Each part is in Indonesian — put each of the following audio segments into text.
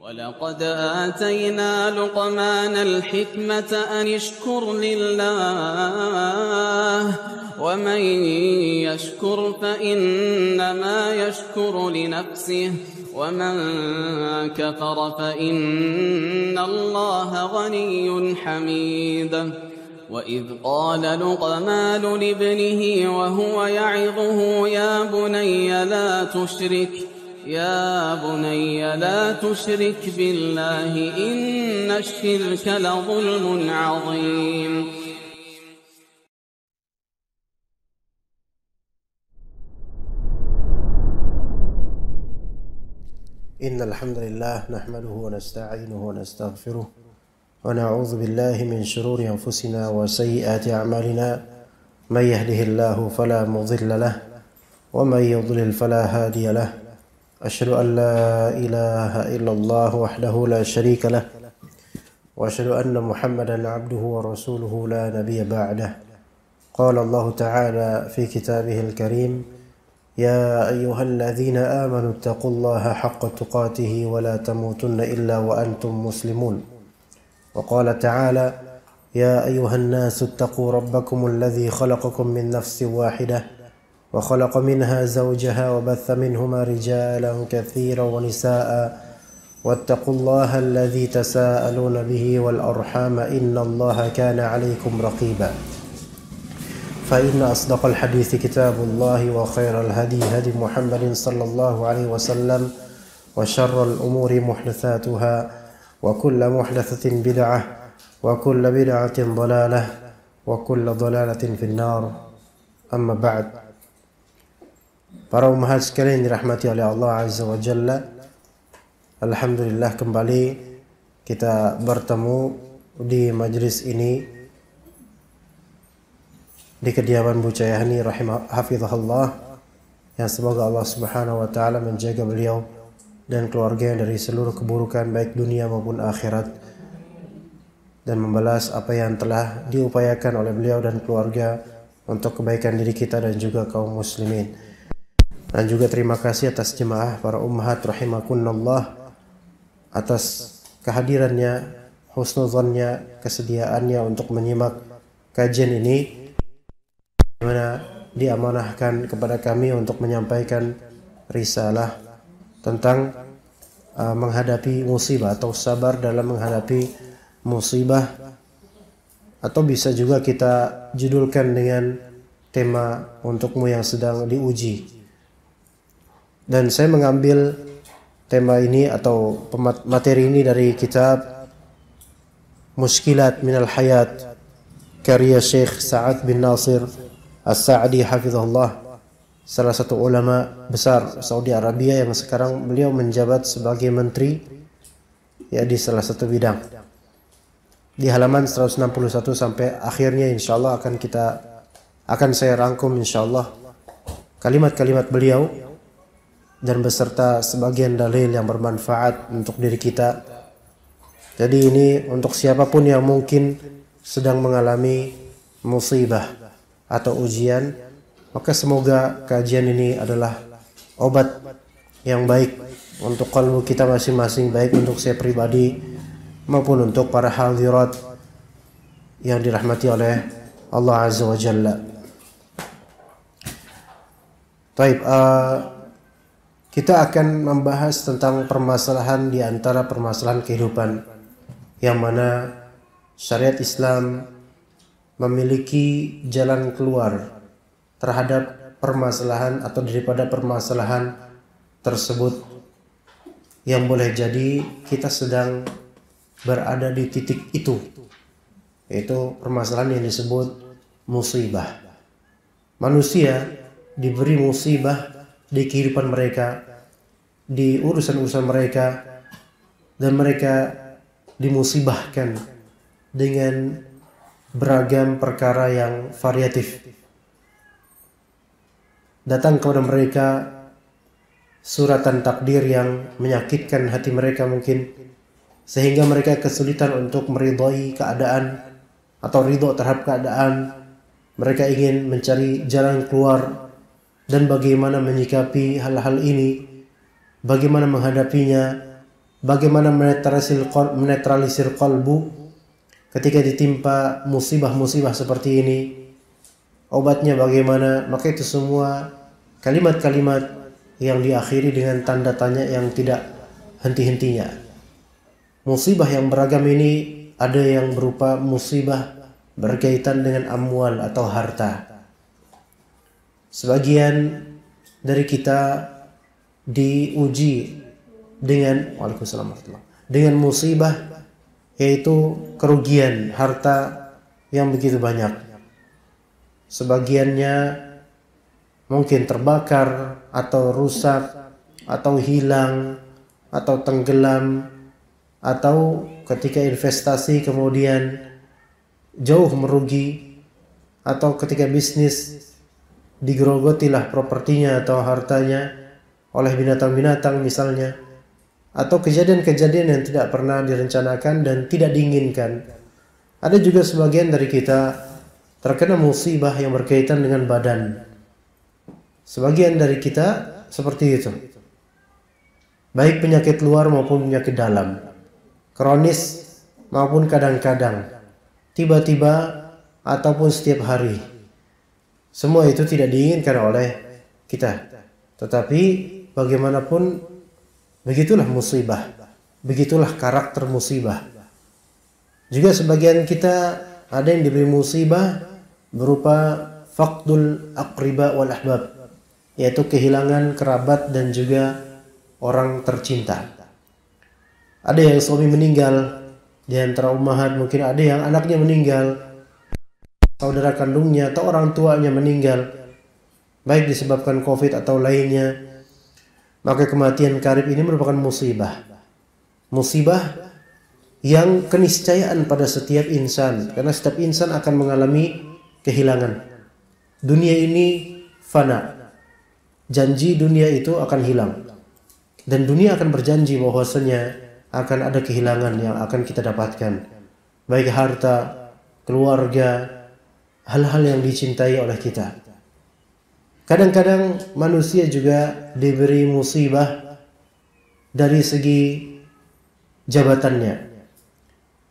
ولقد آتينا لقمان الحكمة أن اشكر لله ومن يشكر فإنما يشكر لنفسه ومن كفر فإن الله غني حميد وإذ قال لقمان لابنه وهو يعظه يا بني لا تشرك بالله إن الشرك لظلم عظيم. إن الحمد لله نحمده ونستعينه ونستغفره ونعوذ بالله من شرور أنفسنا وسيئات أعمالنا من يهده الله فلا مضل له ومن يضلل فلا هادي له أشهد أن لا إله إلا الله وحده لا شريك له وأشهد أن محمدا عبده ورسوله لا نبي بعده. قال الله تعالى في كتابه الكريم يا أيها الذين آمنوا اتقوا الله حق تقاته ولا تموتن إلا وأنتم مسلمون. وقال تعالى يا أيها الناس اتقوا ربكم الذي خلقكم من نفس واحدة وخلق منها زوجها وبث منهما رجالا كثيرا ونساء واتقوا الله الذي تساءلون به والأرحام إن الله كان عليكم رقيبا. فإن أصدق الحديث كتاب الله وخير الهدي هدي محمد صلى الله عليه وسلم وشر الأمور محدثاتها وكل محدثة بدعة وكل بدعة ضلالة وكل ضلالة في النار. أما بعد. Para ummahat sekalian dirahmati oleh Allah Azza wa Jalla, alhamdulillah kembali kita bertemu di majlis ini di kediaman Bu Cayahani hafizahullah, yang semoga Allah Subhanahu wa taala menjaga beliau dan keluarganya dari seluruh keburukan baik dunia maupun akhirat, dan membalas apa yang telah diupayakan oleh beliau dan keluarga untuk kebaikan diri kita dan juga kaum muslimin. Dan juga terima kasih atas jemaah para ummahat rahimakunallah atas kehadirannya, husnuzannya, kesediaannya untuk menyimak kajian ini, di mana diamanahkan kepada kami untuk menyampaikan risalah tentang menghadapi musibah atau sabar dalam menghadapi musibah, atau bisa juga kita judulkan dengan tema untukmu yang sedang diuji. Dan saya mengambil tema ini atau materi ini dari kitab Mushkilat Minal Hayat karya Syekh Sa'ad bin Nasir As-Sa'di hafizahullah, salah satu ulama besar Saudi Arabia yang sekarang beliau menjabat sebagai menteri ya di salah satu bidang. Di halaman 161 sampai akhirnya insyaallah akan saya rangkum insyaallah kalimat-kalimat beliau dan beserta sebagian dalil yang bermanfaat untuk diri kita. Jadi ini untuk siapapun yang mungkin sedang mengalami musibah atau ujian, maka semoga kajian ini adalah obat yang baik untuk kalbu kita masing-masing, baik untuk saya pribadi maupun untuk para hadirat yang dirahmati oleh Allah Azza wa Jalla. Taib, kita akan membahas tentang permasalahan di antara permasalahan kehidupan yang mana syariat Islam memiliki jalan keluar terhadap permasalahan atau daripada permasalahan tersebut, yang boleh jadi kita sedang berada di titik itu, yaitu permasalahan yang disebut musibah. Manusia diberi musibah di kehidupan mereka, di urusan-urusan mereka, dan mereka dimusibahkan dengan beragam perkara yang variatif. Datang kepada mereka suratan takdir yang menyakitkan hati mereka mungkin, sehingga mereka kesulitan untuk meridhai keadaan atau ridho terhadap keadaan. Mereka ingin mencari jalan keluar dan bagaimana menyikapi hal-hal ini, bagaimana menghadapinya, bagaimana menetralisir qalbu ketika ditimpa musibah-musibah seperti ini. Obatnya bagaimana? Maka itu semua kalimat-kalimat yang diakhiri dengan tanda tanya yang tidak henti-hentinya. Musibah yang beragam ini ada yang berupa musibah berkaitan dengan amwal atau harta. Sebagian dari kita diuji dengan musibah, yaitu kerugian harta yang begitu banyak. Sebagiannya mungkin terbakar atau rusak atau hilang atau tenggelam, atau ketika investasi kemudian jauh merugi, atau ketika bisnis digerogotilah propertinya atau hartanya oleh binatang-binatang misalnya, atau kejadian-kejadian yang tidak pernah direncanakan dan tidak diinginkan. Ada juga sebagian dari kita terkena musibah yang berkaitan dengan badan. Sebagian dari kita seperti itu, baik penyakit luar maupun penyakit dalam, kronis maupun kadang-kadang, tiba-tiba ataupun setiap hari. Semua itu tidak diinginkan oleh kita, tetapi bagaimanapun begitulah musibah, begitulah karakter musibah. Juga sebagian kita ada yang diberi musibah berupa faqdul aqriba wal ahbab, yaitu kehilangan kerabat dan juga orang tercinta. Ada yang suami meninggal di antara ummahat, mungkin ada yang anaknya meninggal, saudara kandungnya atau orang tuanya meninggal, baik disebabkan COVID atau lainnya. Maka kematian karib ini merupakan musibah. Musibah yang keniscayaan pada setiap insan, karena setiap insan akan mengalami kehilangan. Dunia ini fana, janji dunia itu akan hilang, dan dunia akan berjanji bahwasanya akan ada kehilangan yang akan kita dapatkan, baik harta, keluarga, hal-hal yang dicintai oleh kita. Kadang-kadang manusia juga diberi musibah dari segi jabatannya.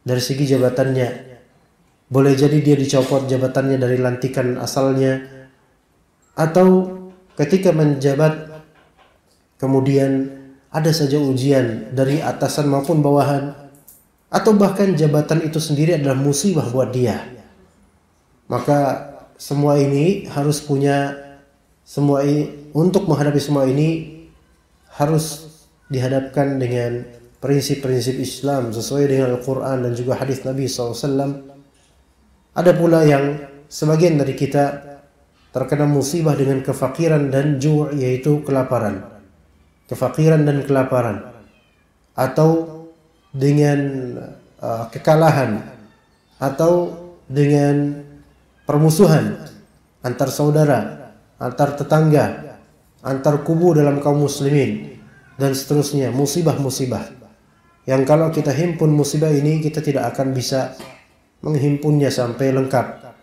Dari segi jabatannya, boleh jadi dia dicopot jabatannya dari lantikan asalnya, atau ketika menjabat kemudian ada saja ujian dari atasan maupun bawahan, atau bahkan jabatan itu sendiri adalah musibah buat dia. Maka semua ini harus punya, untuk menghadapi semua ini harus dihadapkan dengan prinsip-prinsip Islam sesuai dengan Al-Quran dan juga hadis Nabi SAW. Ada pula yang sebagian dari kita terkena musibah dengan kefakiran dan ju', yaitu kelaparan. Kefakiran dan kelaparan, atau dengan kekalahan, atau dengan permusuhan antar saudara, antar tetangga, antar kubu dalam kaum muslimin, dan seterusnya. Musibah-musibah yang kalau kita himpun musibah ini, kita tidak akan bisa menghimpunnya sampai lengkap,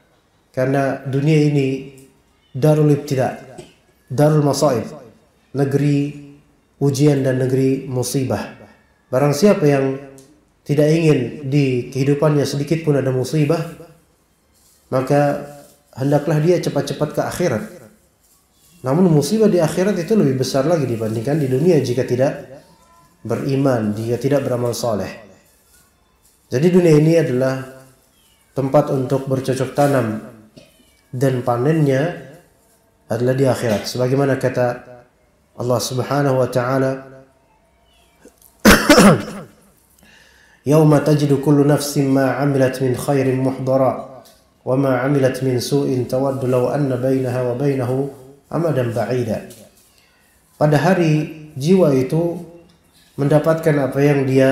karena dunia ini darul ibtila, darul masaib, negeri ujian dan negeri musibah. Barang siapa yang tidak ingin di kehidupannya sedikit pun ada musibah, maka hendaklah dia cepat-cepat ke akhirat. Namun musibah di akhirat itu lebih besar lagi dibandingkan di dunia jika tidak beriman, jika tidak beramal soleh. Jadi dunia ini adalah tempat untuk bercocok tanam, dan panennya adalah di akhirat. Sebagaimana kata Allah Subhanahu wa ta'ala, "Yauma tajidu kullu nafsin ma 'amilat min khairin muhdara wa ma 'amilat min su'in tawaddu law anna bainaha wa bainahu amadan ba'ida." Pada hari jiwa itu mendapatkan apa yang dia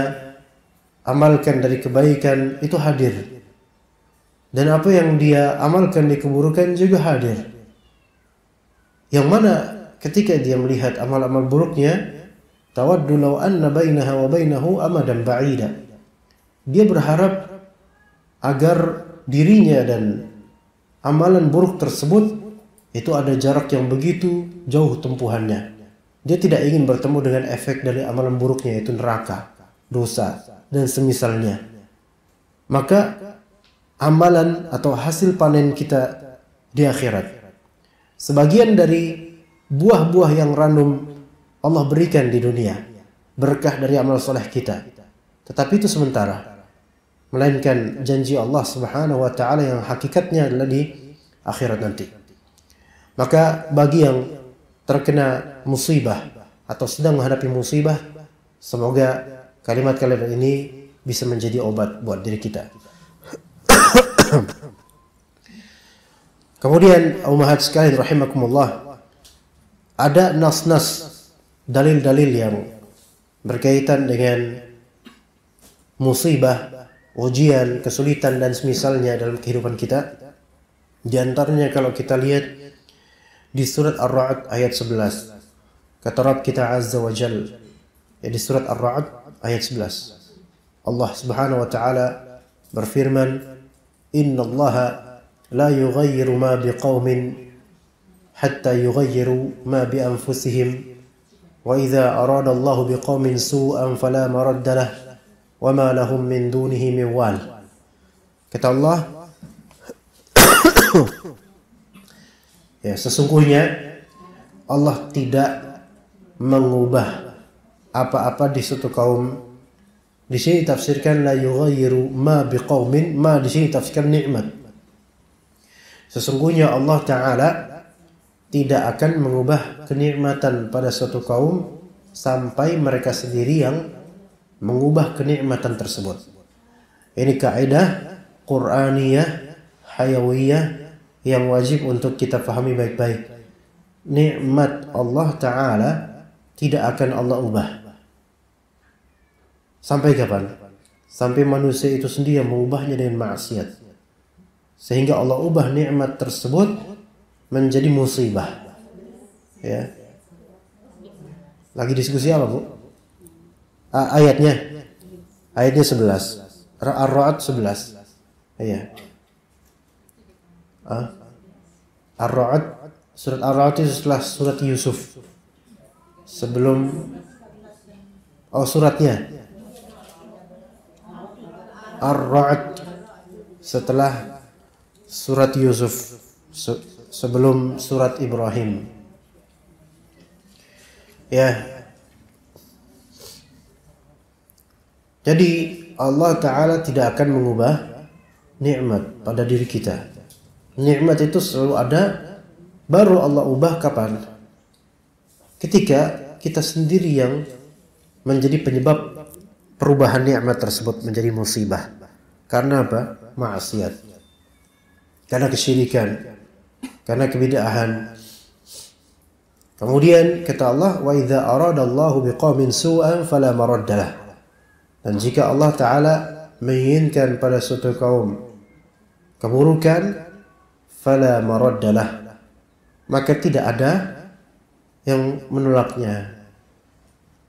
amalkan dari kebaikan itu hadir, dan apa yang dia amalkan di keburukan juga hadir. Yang mana ketika dia melihat amal-amal buruknya, tawaddu law anna bainaha wa bainahu amadan ba'ida, dia berharap agar dirinya dan amalan buruk tersebut itu ada jarak yang begitu jauh tempuhannya. Dia tidak ingin bertemu dengan efek dari amalan buruknya, yaitu neraka. dosa, dan semisalnya. Maka amalan atau hasil panen kita di akhirat, sebagian dari buah-buah yang random Allah berikan di dunia, berkah dari amal soleh kita. Tetapi itu sementara, melainkan janji Allah Subhanahu wa ta'ala yang hakikatnya adalah di akhirat nanti. Maka bagi yang terkena musibah atau sedang menghadapi musibah, semoga kalimat-kalimat ini bisa menjadi obat buat diri kita. Kemudian ummahat sekalian rahimakumullah, ada nas-nas, dalil-dalil yang berkaitan dengan musibah, ujian, kesulitan dan semisalnya dalam kehidupan kita. Di antaranya kalau kita lihat di surat Ar-Ra'd ayat 11. Kata Rabb kita Azza wa Jal, di surat Ar-Ra'd ayat 11. Allah Subhanahu wa ta'ala berfirman, "Innallaha la yughayyiru ma biqaumin hatta yughayyiru ma bi anfusihim wa idza arada Allahu biqaumin su'an fala maradda lahu wa ma lahum min dunihi min wal." Kata Allah, ya, sesungguhnya Allah tidak mengubah apa-apa di suatu kaum. Di sini tafsirkan la yughayyiru ma biqaumin, ma di sini tafsirkan nikmat. Sesungguhnya Allah Ta'ala tidak akan mengubah kenikmatan pada suatu kaum sampai mereka sendiri yang mengubah kenikmatan tersebut. Ini kaidah Qur'aniyah, hayawiyah yang wajib untuk kita pahami baik-baik. Nikmat Allah Ta'ala tidak akan Allah ubah. Sampai kapan? Sampai manusia itu sendiri yang mengubahnya dengan maksiat, sehingga Allah ubah nikmat tersebut menjadi musibah. Ya. Lagi diskusi apa, Bu? Ayatnya 11. Ar-Ra'd 11. Iya. Ar-Ra'd, surat Ar-Ra'd itu setelah surat Yusuf. Sebelum suratnya Ar-Ra'd setelah surat Yusuf, sebelum surat Ibrahim. Ya. Jadi Allah Ta'ala tidak akan mengubah nikmat pada diri kita. Nikmat itu selalu ada, baru Allah ubah kapan? Ketika kita sendiri yang menjadi penyebab perubahan nikmat tersebut menjadi musibah. Karena apa? Maksiat. Karena kesyirikan. Karena kebid'ahan. Kemudian kata Allah, wa idza aradallahu biqaumin su'an fala maraddalah. Dan jika Allah Ta'ala menginginkan pada suatu kaum keburukan, fala maraddalah, maka tidak ada yang menolaknya.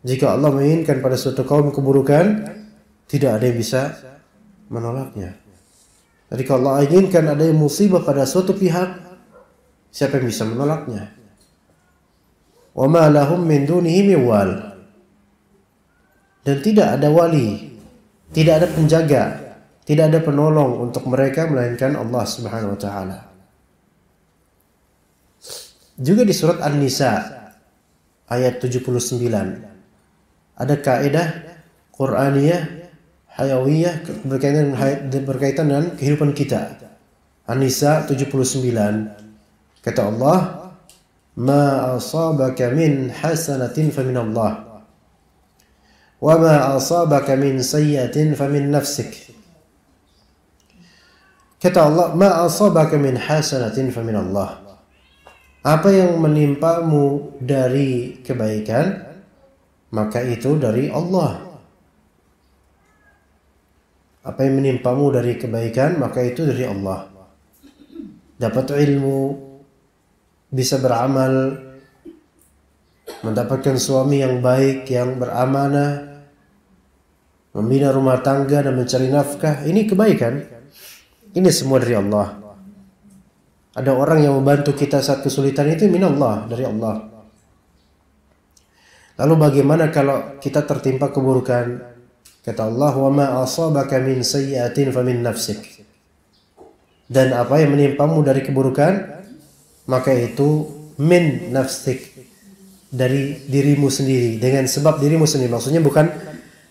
Jika Allah menginginkan pada suatu kaum keburukan, tidak ada yang bisa menolaknya. Jadi kalau Allah inginkan ada yang musibah pada suatu pihak, siapa yang bisa menolaknya? Wa ma lahum min dunihi min wal. Dan tidak ada wali, tidak ada penjaga, tidak ada penolong untuk mereka melainkan Allah Subhanahu wa ta'ala. Juga di surat An-Nisa ayat 79 ada kaidah Qur'aniyah, hayawiyah berkaitan dengan kehidupan kita. An-Nisa 79 kata Allah, ma asabaka min hasanatin famin Allah wa ma asabaka min sayyi'atin famin nafsik. Kata Allah, ma asabaka min hasanatin famin Allah. Apa yang menimpamu dari kebaikan, maka itu dari Allah. Apa yang menimpamu dari kebaikan, maka itu dari Allah. Dapat ilmu, bisa beramal, mendapatkan suami yang baik, yang beramanah, membina rumah tangga dan mencari nafkah, ini kebaikan. Ini semua dari Allah. Ada orang yang membantu kita saat kesulitan, itu minallah, dari Allah. Lalu bagaimana kalau kita tertimpa keburukan? Kata Allah, "Wa ma asabaka min sayyi'atin famin nafsik." Dan apa yang menimpamu dari keburukan, maka itu min nafsik, dari dirimu sendiri, dengan sebab dirimu sendiri. Maksudnya bukan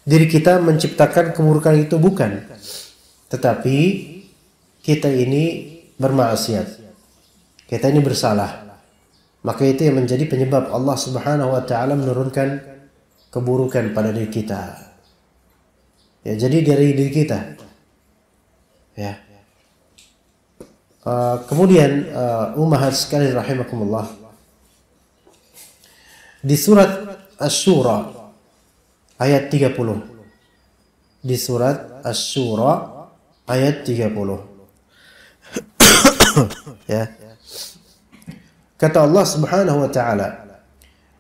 diri kita menciptakan keburukan itu, bukan. Tetapi kita ini bermaksiat. Kita ini bersalah. Maka itu yang menjadi penyebab Allah Subhanahu wa taala menurunkan keburukan pada diri kita. Ya, jadi dari diri kita. Ya. Kemudian ummahat sekalian rahimakumullah, di surat Asy-Syura ayat 30. Di surat Asy-Syura ayat 30. Ya. Kata Allah Subhanahu wa taala,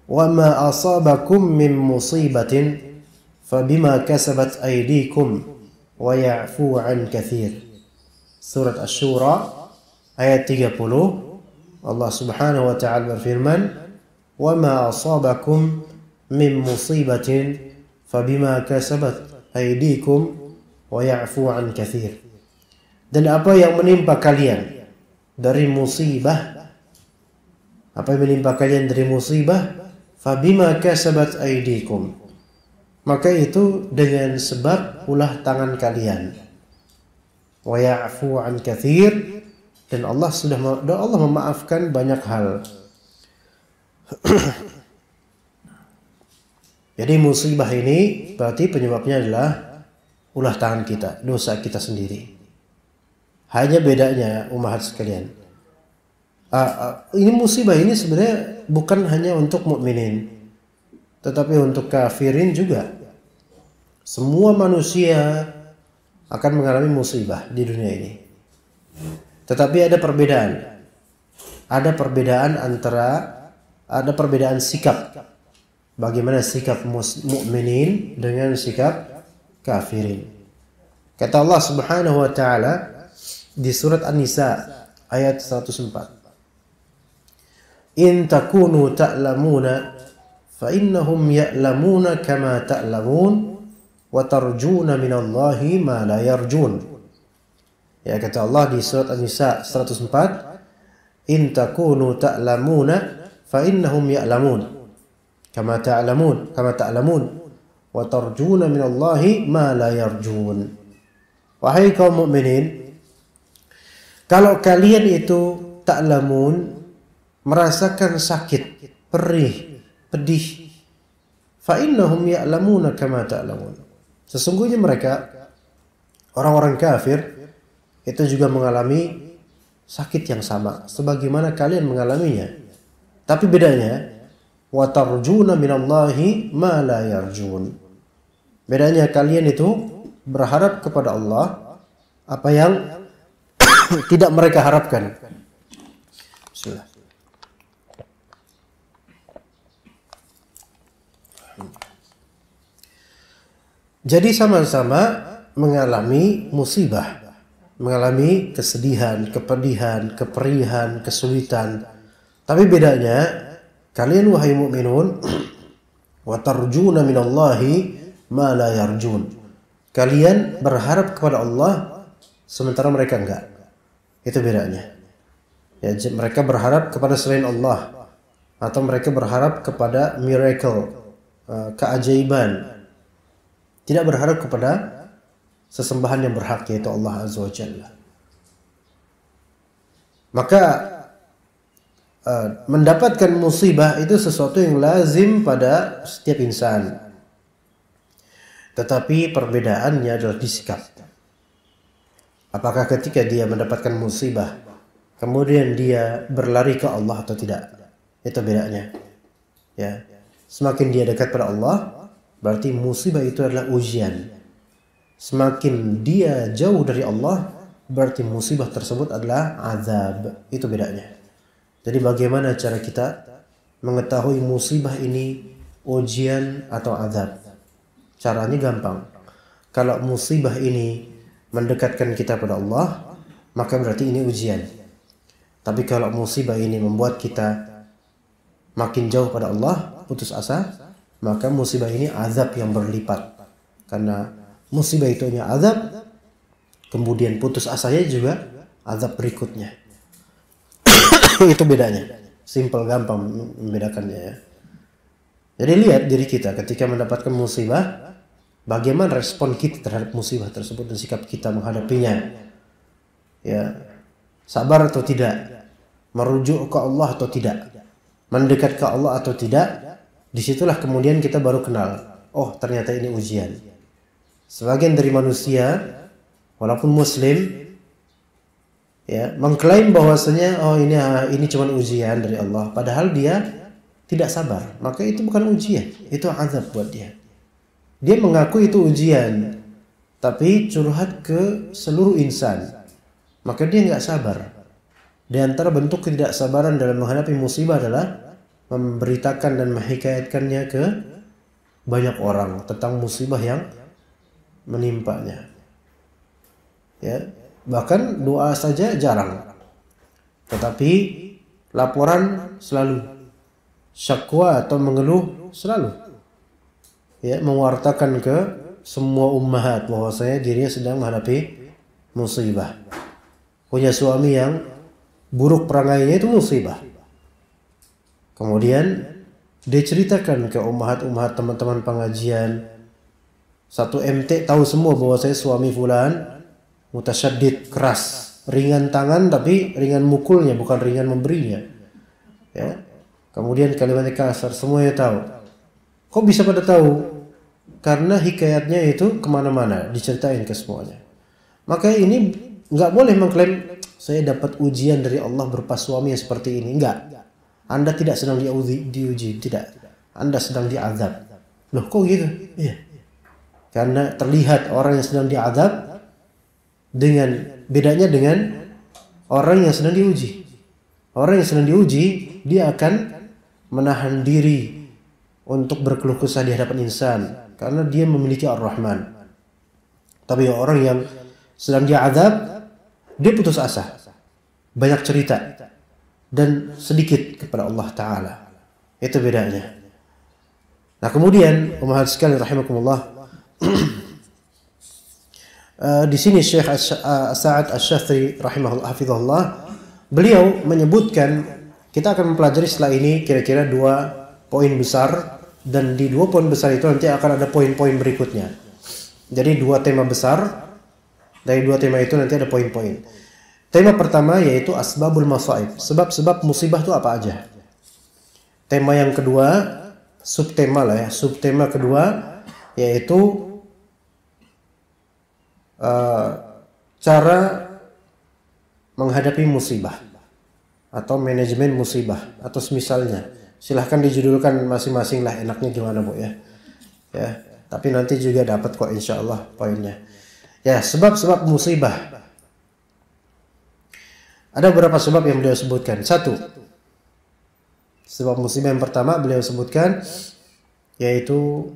"Wa ma asabakum min musibatin fabima kasabat aydikum wa ya'fu 'an katsir." Surat Asy-Syura ayat 30, Allah Subhanahu wa taala berfirman, "Wa ma asabakum min musibatin fabima kasabat aydikum wa ya'fu 'an katsir." Dan apa yang menimpa kalian dari musibah, apa yang menimpa kalian dari musibah, fabima kasabat aydikum, maka itu dengan sebab ulah tangan kalian. Wa ya'fu 'an katsir, dan Allah memaafkan banyak hal. Jadi musibah ini berarti penyebabnya adalah ulah tangan kita, dosa kita sendiri. Hanya bedanya ummahat sekalian, ini musibah ini sebenarnya bukan hanya untuk mukminin, tetapi untuk kafirin juga. Semua manusia akan mengalami musibah di dunia ini. Tetapi ada perbedaan. Ada perbedaan sikap. Bagaimana sikap mukminin dengan sikap kafirin. Kata Allah Subhanahu wa taala di surat An-Nisa ayat 104. "In takunu ta'lamuna fa innahum ya'lamuna kama ta'lamun wa tarjuna minallahi ma la yarjun." Ya, kata Allah di surat An-Nisa 104, "In takunu ta'lamuna fa innahum ya'lamun kama ta'lamun wa tarjuna minallahi ma la yarjun." Wahai kaum mukminin, kalau kalian itu ta'lamun, merasakan sakit, perih, pedih, fa innahum ya'lamuna kama ta'lamun, sesungguhnya mereka, orang-orang kafir, itu juga mengalami sakit yang sama sebagaimana kalian mengalaminya. Tapi bedanya, wa tarjuna minallahi ma la yarjun. Bedanya kalian itu berharap kepada Allah apa yang tidak mereka harapkan. Bismillah. Jadi sama-sama mengalami musibah, mengalami kesedihan, kepedihan, keperihan, kesulitan. Tapi bedanya, kalian wahai mukminun, wa tarjuna minallahi ma la yarjun. Kalian berharap kepada Allah sementara mereka enggak. Itu bedanya. Ya, mereka berharap kepada selain Allah, atau mereka berharap kepada miracle, keajaiban. Tidak berharap kepada sesembahan yang berhak, yaitu Allah Azza wa Jalla. Maka mendapatkan musibah itu sesuatu yang lazim pada setiap insan. Tetapi perbedaannya adalah di sikap. Apakah ketika dia mendapatkan musibah, kemudian dia berlari ke Allah atau tidak? Itu bedanya. Ya, semakin dia dekat pada Allah, berarti musibah itu adalah ujian. Semakin dia jauh dari Allah, berarti musibah tersebut adalah azab. Itu bedanya. Jadi bagaimana cara kita mengetahui musibah ini ujian atau azab? Caranya gampang. Kalau musibah ini mendekatkan kita pada Allah, maka berarti ini ujian. Tapi kalau musibah ini membuat kita makin jauh pada Allah, putus asa, maka musibah ini azab yang berlipat. Karena musibah itu hanya azab, kemudian putus asanya juga azab berikutnya. Itu bedanya. Simple, gampang membedakannya ya. Jadi lihat diri kita ketika mendapatkan musibah, bagaimana respon kita terhadap musibah tersebut dan sikap kita menghadapinya. Ya, sabar atau tidak, merujuk ke Allah atau tidak, mendekat ke Allah atau tidak. Disitulah kemudian kita baru kenal, oh ternyata ini ujian. Sebagian dari manusia, walaupun muslim, ya, mengklaim bahwasanya oh ini cuma ujian dari Allah, padahal dia tidak sabar. Maka itu bukan ujian, itu azab buat dia. Dia mengaku itu ujian, tapi curhat ke seluruh insan, maka dia nggak sabar. Di antara bentuk ketidaksabaran dalam menghadapi musibah adalah memberitakan dan menghikayatkannya ke banyak orang tentang musibah yang menimpanya. Ya, bahkan doa saja jarang, tetapi laporan selalu, syakwa atau mengeluh selalu. Ya, mewartakan ke semua ummahat bahwasanya dirinya sedang menghadapi musibah. Punya suami yang buruk perangainya itu musibah. Kemudian dia ceritakan ke ummahat-ummahat teman-teman pengajian. Satu MT tahu semua bahwasanya suami fulan mutasyaddid, keras, ringan tangan tapi ringan mukulnya, bukan ringan memberinya. Ya. Kemudian kalimatnya kasar, semuanya tahu. Kok bisa pada tahu? Karena hikayatnya itu kemana-mana, diceritain ke semuanya. Maka ini nggak boleh mengklaim saya dapat ujian dari Allah berupa suami yang seperti ini. Enggak. Anda tidak sedang diuji, tidak. Anda sedang diazab. Loh kok gitu? Iya. Karena terlihat orang yang sedang diazab bedanya dengan orang yang sedang diuji. Orang yang sedang diuji, dia akan menahan diri untuk berkeluh kesah di hadapan insan karena dia memiliki Ar-Rahman. Tapi orang yang sedang diazab, dia putus asa, banyak cerita dan sedikit kepada Allah Ta'ala. Itu bedanya. Nah kemudian ummahat sekalian rahimakumullah, di sini Syekh Sa'ad Asy-Syafri rahimahullah hafizahullah, beliau menyebutkan, kita akan mempelajari setelah ini kira-kira 2 poin besar, dan di 2 poin besar itu nanti akan ada poin-poin berikutnya. Jadi 2 tema besar, dari 2 tema itu nanti ada poin-poin. Tema pertama yaitu asbabul masaib, sebab-sebab musibah itu apa aja. Tema yang kedua, subtema lah ya, subtema kedua yaitu cara menghadapi musibah atau manajemen musibah atau semisalnya. Silahkan dijudulkan masing-masing lah, enaknya gimana Bu ya. Ya, tapi nanti juga dapat kok insyaallah poinnya. Ya, sebab-sebab musibah. Ada beberapa sebab yang beliau sebutkan. 1. Sebab musibah yang pertama beliau sebutkan yaitu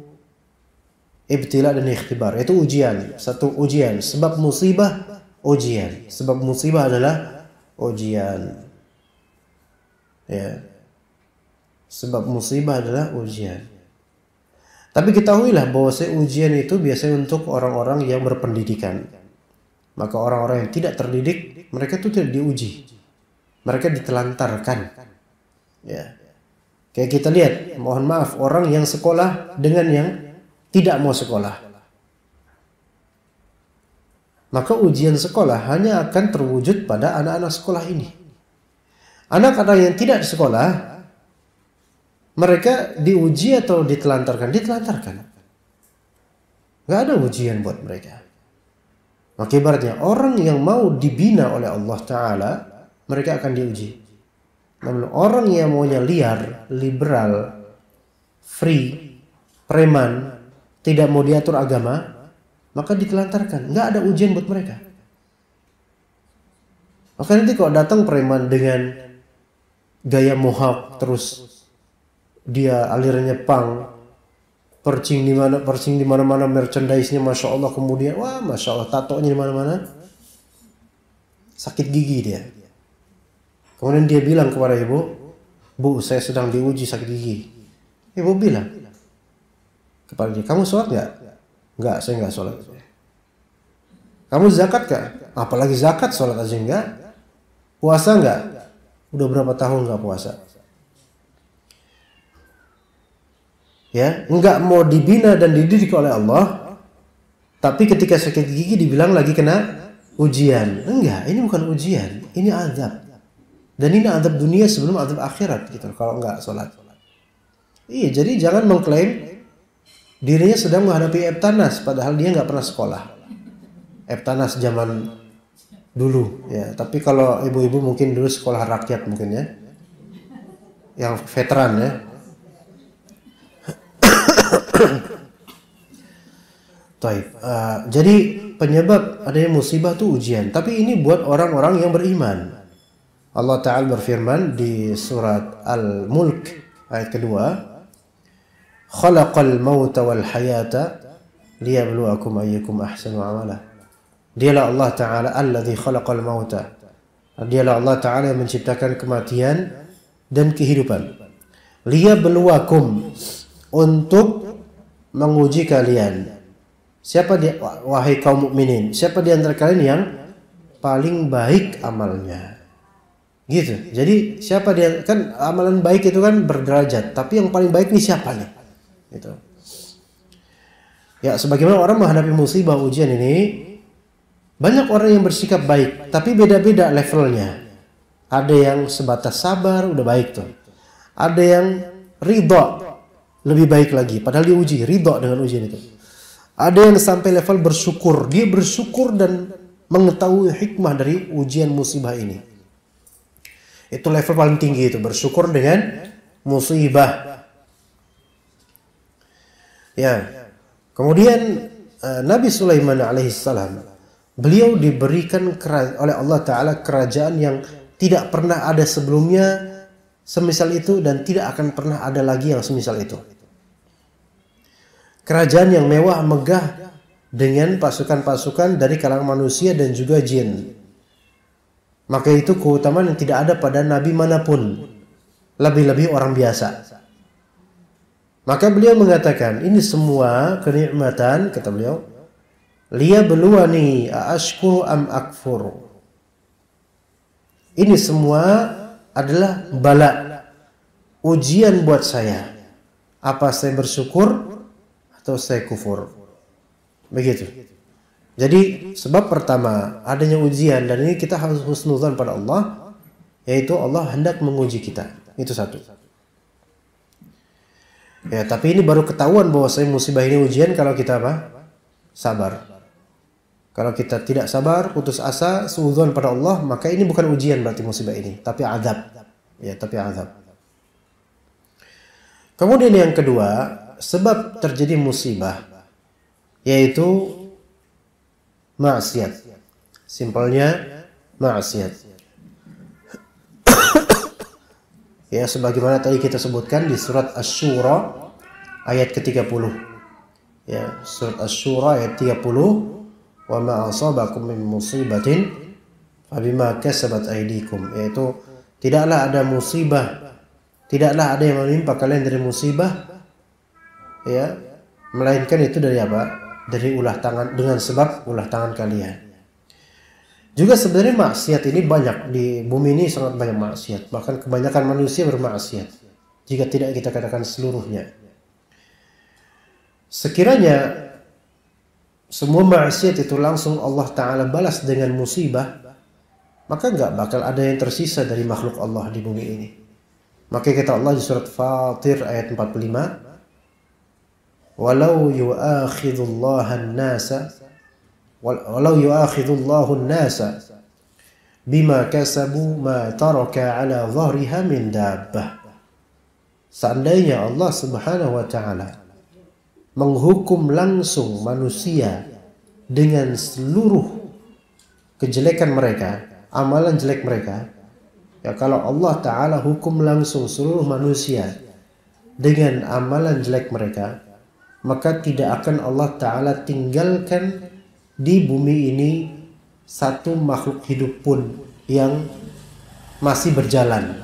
ibtila dan ikhtibar, yaitu ujian. 1 ujian, sebab musibah ujian. Sebab musibah adalah ujian. Ya. Sebab musibah adalah ujian. Tapi ketahuilah bahwa ujian itu biasanya untuk orang-orang yang berpendidikan. Maka orang-orang yang tidak terdidik, mereka itu tidak diuji. Mereka ditelantarkan. Ya. Kayak kita lihat, mohon maaf, orang yang sekolah dengan yang tidak mau sekolah. Maka ujian sekolah hanya akan terwujud pada anak-anak sekolah ini. Anak-anak yang tidak di sekolah, mereka diuji atau ditelantarkan? Ditelantarkan. Gak ada ujian buat mereka. Maka ibaratnya orang yang mau dibina oleh Allah Ta'ala, mereka akan diuji. Namun orang yang maunya liar, liberal, free, preman, tidak mau diatur agama, maka ditelantarkan. Gak ada ujian buat mereka. Maka nanti kalau datang preman dengan gaya mohawk, terus dia alirannya punk, percing di mana-mana, merchandise-nya masya Allah, kemudian wah masya Allah tatonya di mana-mana, sakit gigi dia. Kemudian dia bilang kepada ibu, Bu, saya sedang diuji sakit gigi. Ibu bilang kepada dia, kamu sholat nggak? Enggak, saya enggak sholat. Kamu zakat gak? Apalagi zakat, sholat aja enggak. Puasa enggak? Udah berapa tahun enggak puasa? Ya, enggak mau dibina dan dididik oleh Allah, tapi ketika sakit gigi dibilang lagi kena ujian. Enggak, ini bukan ujian, ini azab. Dan ini azab dunia sebelum azab akhirat gitu kalau enggak sholat. Iya, jadi jangan mengklaim dirinya sedang menghadapi Eptanas padahal dia enggak pernah sekolah. Eptanas zaman dulu ya, tapi kalau ibu-ibu mungkin dulu sekolah rakyat mungkin ya. Yang veteran ya. Jadi penyebab adanya musibah itu ujian, tapi ini buat orang-orang yang beriman. Allah Ta'ala berfirman di surat Al-Mulk ayat kedua, khalaqal mauta wal hayata liyabluwakum ayyukum ahsanu amala. Dialah Allah Ta'ala alladzi khalaqal mauta. Dialah Allah Ta'ala yang menciptakan kematian dan kehidupan. Liyabluwakum, untuk menguji kalian. Siapa dia, wahai kaum mukminin, siapa di antara kalian yang paling baik amalnya? Gitu. Jadi siapa dia, kan amalan baik itu kan berderajat, tapi yang paling baik nih siapa nih? Gitu. Ya, sebagaimana orang menghadapi musibah ujian ini, banyak orang yang bersikap baik, tapi beda-beda levelnya. Ada yang sebatas sabar, udah baik tuh. Ada yang ridho, lebih baik lagi, padahal dia uji, ridho dengan ujian itu. Ada yang sampai level bersyukur, dia bersyukur dan mengetahui hikmah dari ujian musibah ini. Itu level paling tinggi itu, bersyukur dengan musibah. Ya. Kemudian Nabi Sulaiman alaihissalam, beliau diberikan oleh Allah Ta'ala kerajaan yang tidak pernah ada sebelumnya semisal itu, dan tidak akan pernah ada lagi yang semisal itu. Kerajaan yang mewah megah dengan pasukan-pasukan dari kalangan manusia dan juga jin. Maka itu keutamaan yang tidak ada pada nabi manapun, lebih-lebih orang biasa. Maka beliau mengatakan, ini semua kenikmatan, kata beliau, liyabluwani aashkuru am akfur. Ini semua adalah bala, ujian buat saya. Apa saya bersyukur atau saya kufur. Begitu. Jadi sebab pertama adanya ujian, dan ini kita harus husnuzan pada Allah, yaitu Allah hendak menguji kita. Itu satu. Ya, tapi ini baru ketahuan bahwa saya musibah ini ujian kalau kita apa? Sabar. Kalau kita tidak sabar, putus asa, suudzon pada Allah, maka ini bukan ujian berarti musibah ini, tapi azab. Ya, tapi azab. Kemudian yang kedua, sebab terjadi musibah, yaitu maksiat. Simpelnya maksiat. Ya, sebagaimana tadi kita sebutkan di surat Asy-Syura ayat ke-30. Ya, surat Asy-Syura ayat 30, wa ma asabakum min musibatin fabima kasabat aydikum, yaitu tidaklah ada musibah, tidaklah ada yang menimpa kalian dari musibah, ya, melainkan itu dari apa? Dari ulah tangan, dengan sebab ulah tangan kalian. Juga sebenarnya maksiat ini banyak di bumi ini, sangat banyak maksiat. Bahkan kebanyakan manusia bermaksiat, jika tidak kita katakan seluruhnya. Sekiranya semua maksiat itu langsung Allah Ta'ala balas dengan musibah, maka nggak bakal ada yang tersisa dari makhluk Allah di bumi ini. Maka kata Allah di surat Fatir ayat 45, walau yu'akhidullahu an-nasa bima kasabu ma taraka ala dhahriha min dabbah. Seandainya Allah Subhanahu wa Ta'ala menghukum langsung manusia dengan seluruh kejelekan mereka, amalan jelek mereka, ya, kalau Allah Ta'ala hukum langsung seluruh manusia dengan amalan jelek mereka, maka tidak akan Allah Ta'ala tinggalkan di bumi ini satu makhluk hidup pun yang masih berjalan.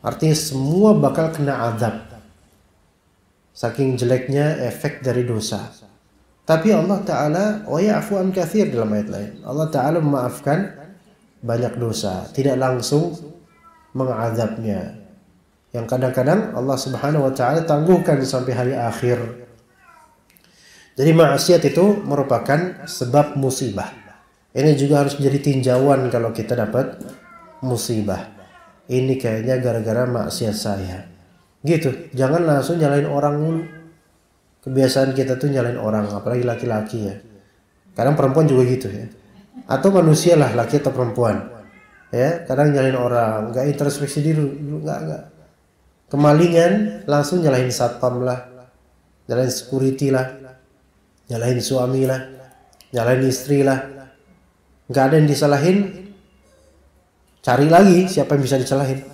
Artinya semua bakal kena azab, saking jeleknya efek dari dosa. Tapi Allah Ta'ala wa ya'fu an katsir dalam ayat lain. Allah Ta'ala memaafkan banyak dosa, tidak langsung mengazabnya. Yang kadang-kadang Allah Subhanahu wa Ta'ala tangguhkan sampai hari akhir. Jadi maksiat itu merupakan sebab musibah. Ini juga harus jadi tinjauan kalau kita dapat musibah. Ini kayaknya gara-gara maksiat saya. Gitu, jangan langsung nyalain orang. Kebiasaan kita tuh nyalain orang, apalagi laki-laki ya. Kadang perempuan juga gitu ya. Atau manusia lah, laki atau perempuan. Ya, kadang nyalain orang, nggak introspeksi diri, nggak. Kemalingan langsung nyalahin satpam lah, nyalahin security lah, nyalahin suami lah, nyalahin istri lah. Nggak ada yang disalahin, cari lagi siapa yang bisa disalahin.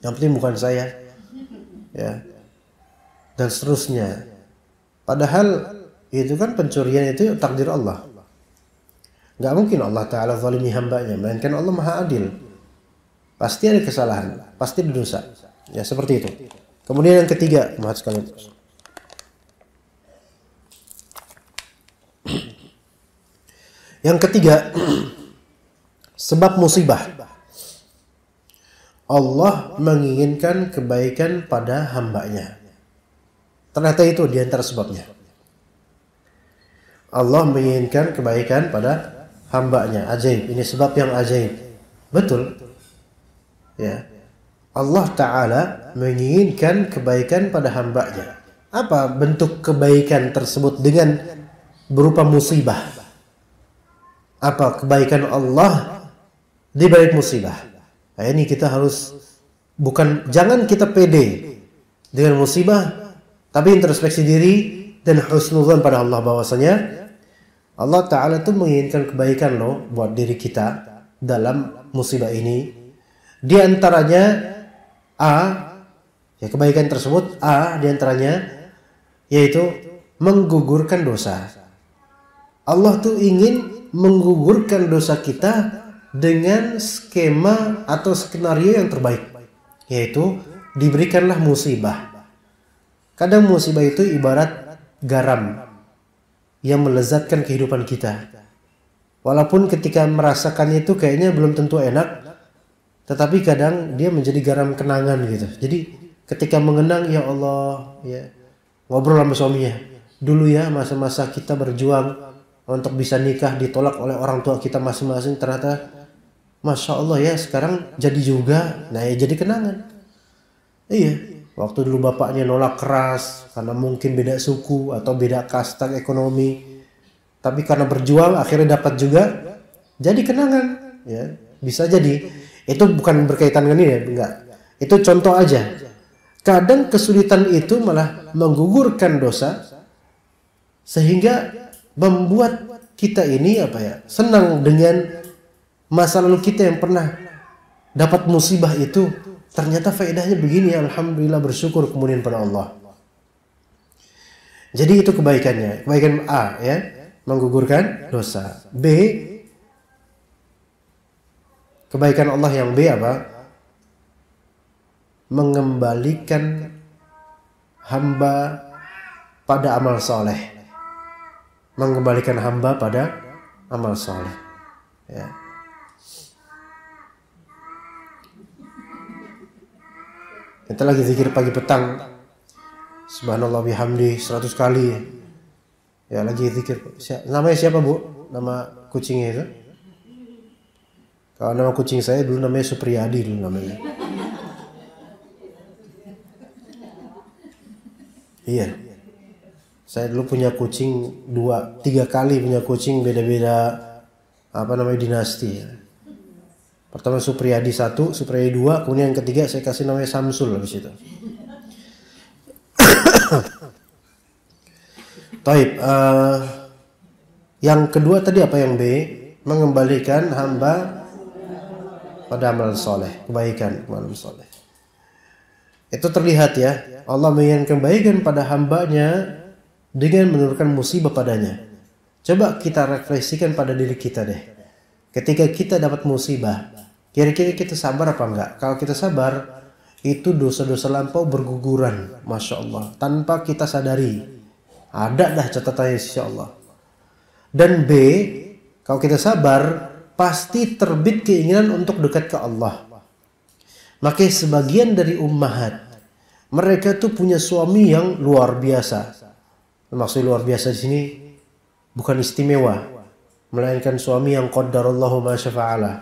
Yang penting bukan saya. Ya. Dan seterusnya. Padahal itu kan pencurian itu takdir Allah. Nggak mungkin Allah Ta'ala zalimi hambanya, melainkan Allah Maha Adil. Pasti ada kesalahan, pasti ada dosa. Ya seperti itu. Kemudian yang ketiga, maaf sekali. Yang ketiga, sebab musibah. Allah menginginkan kebaikan pada hambanya. Ternyata itu di antara sebabnya. Allah menginginkan kebaikan pada hambanya. Ajaib. Ini sebab yang ajaib. Betul. Ya. Allah Ta'ala menginginkan kebaikan pada hambanya. Apa bentuk kebaikan tersebut dengan berupa musibah? Apa kebaikan Allah di balik musibah? Nah, ini kita harus jangan kita pede dengan musibah, tapi introspeksi diri dan husnudzon pada Allah bahwasanya Allah Ta'ala itu menginginkan kebaikan loh buat diri kita dalam musibah ini. Di antaranya kebaikan tersebut di antaranya yaitu menggugurkan dosa. Allah tuh ingin menggugurkan dosa kita dengan skema atau skenario yang terbaik, yaitu diberikanlah musibah. Kadang musibah itu ibarat garam yang melezatkan kehidupan kita. Walaupun ketika merasakannya itu kayaknya belum tentu enak, tetapi kadang dia menjadi garam kenangan gitu. Jadi ketika mengenang, ya Allah, ya ngobrol sama suaminya. Dulu ya masa-masa kita berjuang untuk bisa nikah ditolak oleh orang tua kita masing-masing, ternyata Masya Allah ya sekarang jadi juga. Nah ya jadi kenangan. Iya. Waktu dulu bapaknya nolak keras karena mungkin beda suku atau beda kasta ekonomi, tapi karena berjuang akhirnya dapat juga, jadi kenangan. Ya, bisa jadi itu bukan berkaitan dengan ini ya, enggak. Itu contoh aja. Kadang kesulitan itu malah menggugurkan dosa sehingga membuat kita ini senang dengan masa lalu kita yang pernah dapat musibah itu. Ternyata faedahnya begini, alhamdulillah, bersyukur kemudian pada Allah. Jadi itu kebaikannya. Kebaikan A ya, menggugurkan dosa. B, kebaikan Allah yang B apa? Mengembalikan hamba pada amal soleh. Mengembalikan hamba pada amal soleh. Ya. Kita lagi zikir pagi petang, subhanallah bihamdi 100 kali. Ya lagi zikir. Namanya siapa Bu? Nama kucingnya itu? Kalau nama kucing saya dulu namanya Supriyadi dulu namanya. Iya. Saya dulu punya kucing 2-3 kali punya kucing beda-beda dinasti. Pertama Supriyadi 1, Supriyadi 2, kemudian yang ketiga saya kasih namanya Samsul habis itu. Taib. Yang kedua tadi apa yang B? Mengembalikan hamba pada amal soleh, kebaikan, amal soleh. Itu terlihat ya, Allah menginginkan kebaikan pada hambanya dengan menurunkan musibah padanya. Coba kita refleksikan pada diri kita deh. Ketika kita dapat musibah, kira-kira kita sabar apa enggak? Kalau kita sabar, itu dosa-dosa lampau berguguran, Masya Allah, tanpa kita sadari. Ada dah catatannya insya Allah. Dan B, kalau kita sabar, pasti terbit keinginan untuk dekat ke Allah. Makanya sebagian dari ummahat, mereka tuh punya suami yang luar biasa. Maksud luar biasa di sini bukan istimewa, melainkan suami yang qaddarallahu ma syafa'ala.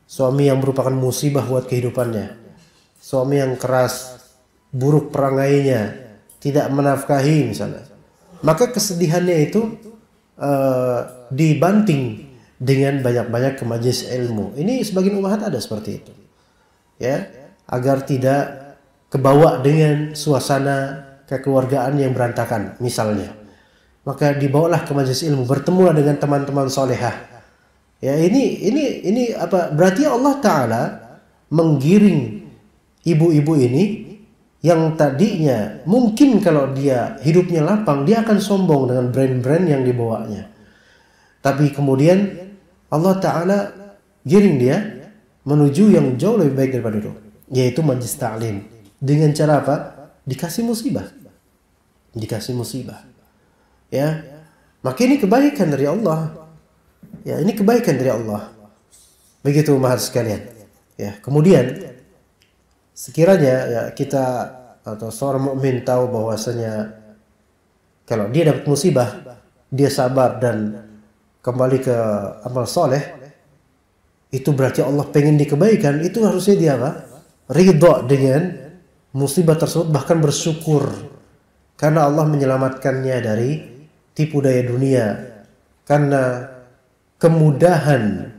Suami yang merupakan musibah buat kehidupannya. Suami yang keras, buruk perangainya, tidak menafkahi misalnya. Maka kesedihannya itu dibanting dengan banyak-banyak ke majelis ilmu. Ini sebagian ummahat ada seperti itu. Ya, agar tidak kebawa dengan suasana kekeluargaan yang berantakan misalnya. Maka dibawalah ke majelis ilmu, bertemulah dengan teman-teman solehah. Ya, ini apa? Berarti Allah Ta'ala menggiring ibu-ibu ini yang tadinya mungkin kalau dia hidupnya lapang, dia akan sombong dengan brand-brand yang dibawanya. Tapi kemudian Allah Ta'ala giring dia menuju yang jauh lebih baik daripada itu, yaitu majlis ta'lim. Dengan cara apa? Dikasih musibah. Dikasih musibah. Ya, maka ini kebaikan dari Allah. Ya, ini kebaikan dari Allah. Begitu mahal sekalian. Ya, kemudian sekiranya ya kita atau seorang mukmin tahu bahwasanya kalau dia dapat musibah, dia sabar dan kembali ke amal soleh, itu berarti Allah pengen dikebaikan. Itu harusnya dia apa? Ridha dengan musibah tersebut, bahkan bersyukur karena Allah menyelamatkannya dari tipu daya dunia, karena kemudahan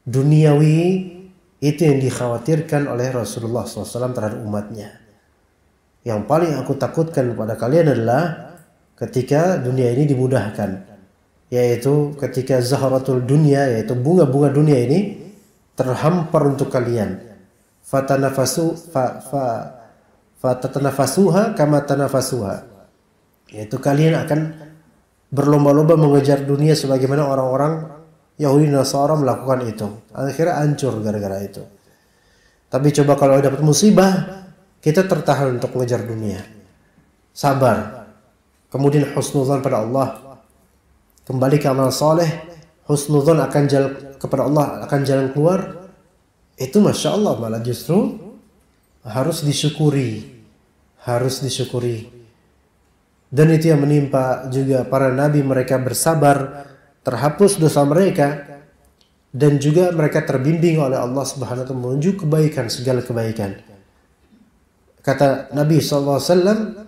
duniawi itu yang dikhawatirkan oleh Rasulullah SAW terhadap umatnya. Yang paling aku takutkan kepada kalian adalah ketika dunia ini dimudahkan, yaitu ketika zaharatul dunia, yaitu bunga-bunga dunia ini terhampar untuk kalian. Fatatanafasuha kama tanafasuha, yaitu kalian akan berlomba-lomba mengejar dunia sebagaimana orang-orang Yahudi Nasara melakukan itu. Akhirnya hancur gara-gara itu. Tapi coba kalau dapat musibah, kita tertahan untuk mengejar dunia. Sabar. Kemudian husnuzan pada Allah. Kembali ke amal soleh. Husnuzan akan jalan kepada Allah, akan jalan keluar. Itu Masya Allah, malah justru harus disyukuri. Harus disyukuri. Dan itu yang menimpa juga para nabi, mereka bersabar, terhapus dosa mereka, dan juga mereka terbimbing oleh Allah Subhanahu wa taala menuju kebaikan, segala kebaikan. Kata Nabi SAW,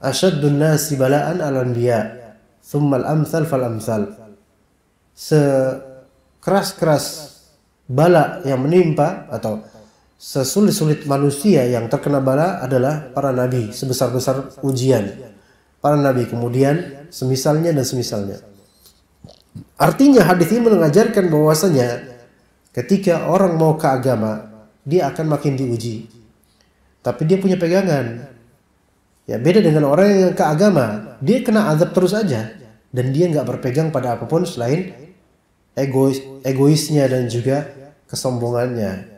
asyaddun nasi bala'an al-anbiya, thumma al-amthal fal-amthal. Sekeras-keras bala yang menimpa atau sesulit-sulit manusia yang terkena bala adalah para nabi, sebesar-besar ujian para nabi, kemudian semisalnya dan semisalnya. Artinya hadis ini mengajarkan bahwasanya ketika orang mau ke agama, dia akan makin diuji. Tapi dia punya pegangan. Ya, beda dengan orang yang ke agama, dia kena azab terus aja dan dia nggak berpegang pada apapun selain egoisnya dan juga kesombongannya.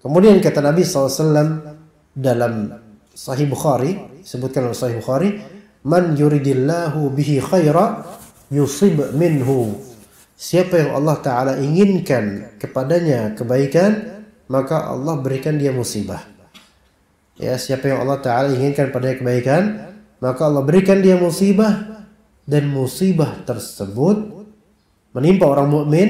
Kemudian kata Nabi SAW dalam Sahih Bukhari, sebutkan dalam Sahih Bukhari, man yuridillahu bihi khaira yusib minhu. Siapa yang Allah Ta'ala inginkan kepadanya kebaikan, maka Allah berikan dia musibah. Ya, siapa yang Allah Ta'ala inginkan padanya kebaikan, maka Allah berikan dia musibah, dan musibah tersebut menimpa orang mukmin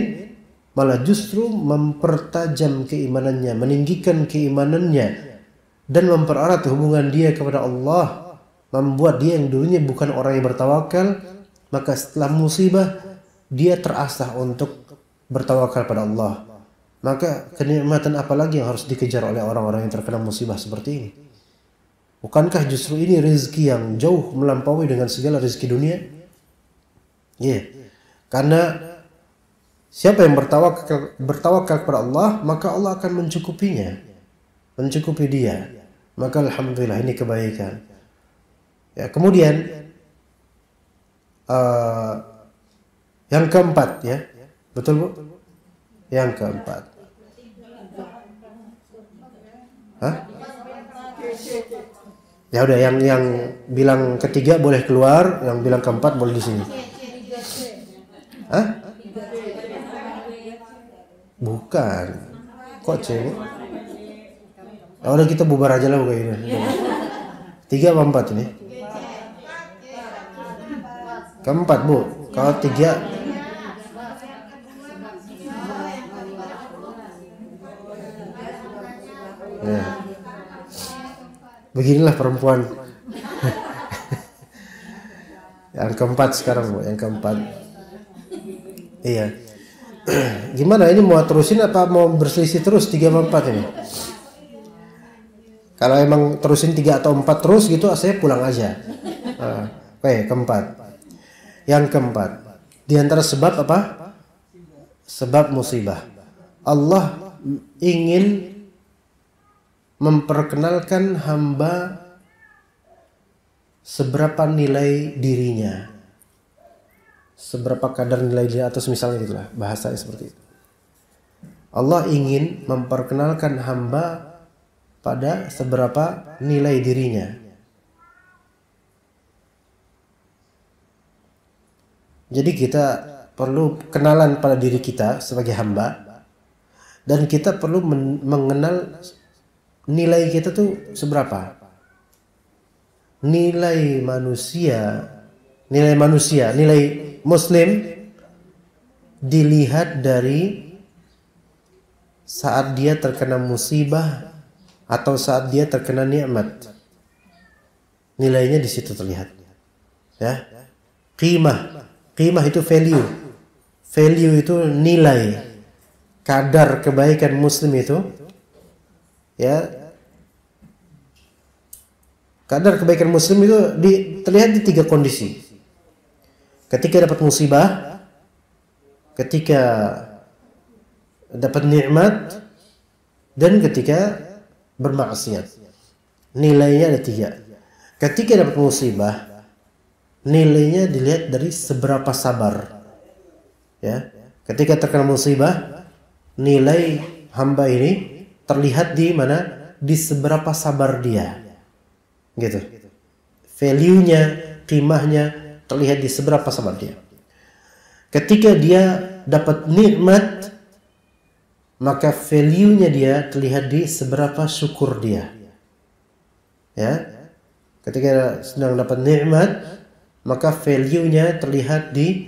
malah justru mempertajam keimanannya, meninggikan keimanannya, dan mempererat hubungan dia kepada Allah, membuat dia yang dulunya bukan orang yang bertawakal, maka setelah musibah dia terasah untuk bertawakal pada Allah. Maka kenikmatan apa lagi yang harus dikejar oleh orang-orang yang terkena musibah seperti ini? Bukankah justru ini rezeki yang jauh melampaui dengan segala rezeki dunia? Ya, karena siapa yang bertawakal kepada Allah, maka Allah akan mencukupinya, mencukupi dia. Maka alhamdulillah, ini kebaikan. Ya, kemudian yang keempat, ya, betul Bu? Yang keempat. Hah? Ya udah, yang bilang ketiga boleh keluar, yang bilang keempat boleh di sini. Hah? Bukan. Kok C? Ya udah, kita bubar aja lah begini. 3 apa 4 ini? Keempat, Bu. Kalau 3 ya. Beginilah perempuan. Yang keempat sekarang, Bu, yang keempat. Iya. Gimana ini, mau terusin apa mau berselisih terus 3 sama 4 ini? Kalau emang terusin 3 atau 4 terus gitu, saya pulang aja. Oke, keempat. Yang keempat, di antara sebab apa? Sebab musibah. Allah ingin memperkenalkan hamba seberapa nilai dirinya, seberapa kadar nilai diri, atau misalnya gitulah bahasanya seperti itu. Allah ingin memperkenalkan hamba pada seberapa nilai dirinya. Jadi kita perlu kenalan pada diri kita sebagai hamba, dan kita perlu mengenal nilai kita tuh seberapa. Nilai manusia, nilai muslim dilihat dari saat dia terkena musibah atau saat dia terkena nikmat. Nilainya di situ terlihat. Ya. Qimah itu value. Value itu nilai, kadar kebaikan muslim itu, ya. Kadar kebaikan muslim itu terlihat di 3 kondisi. Ketika dapat musibah, ketika dapat nikmat, dan ketika bermaksiat. Nilainya ada 3. Ketika dapat musibah, nilainya dilihat dari seberapa sabar. Ya, ketika terkena musibah, nilai hamba ini terlihat di mana? Di seberapa sabar dia. Gitu. Value-nya, qimahnya terlihat di seberapa sabar dia. Ketika dia dapat nikmat, maka value-nya dia terlihat di seberapa syukur dia. Ya. Ketika sedang dapat nikmat, maka value-nya terlihat di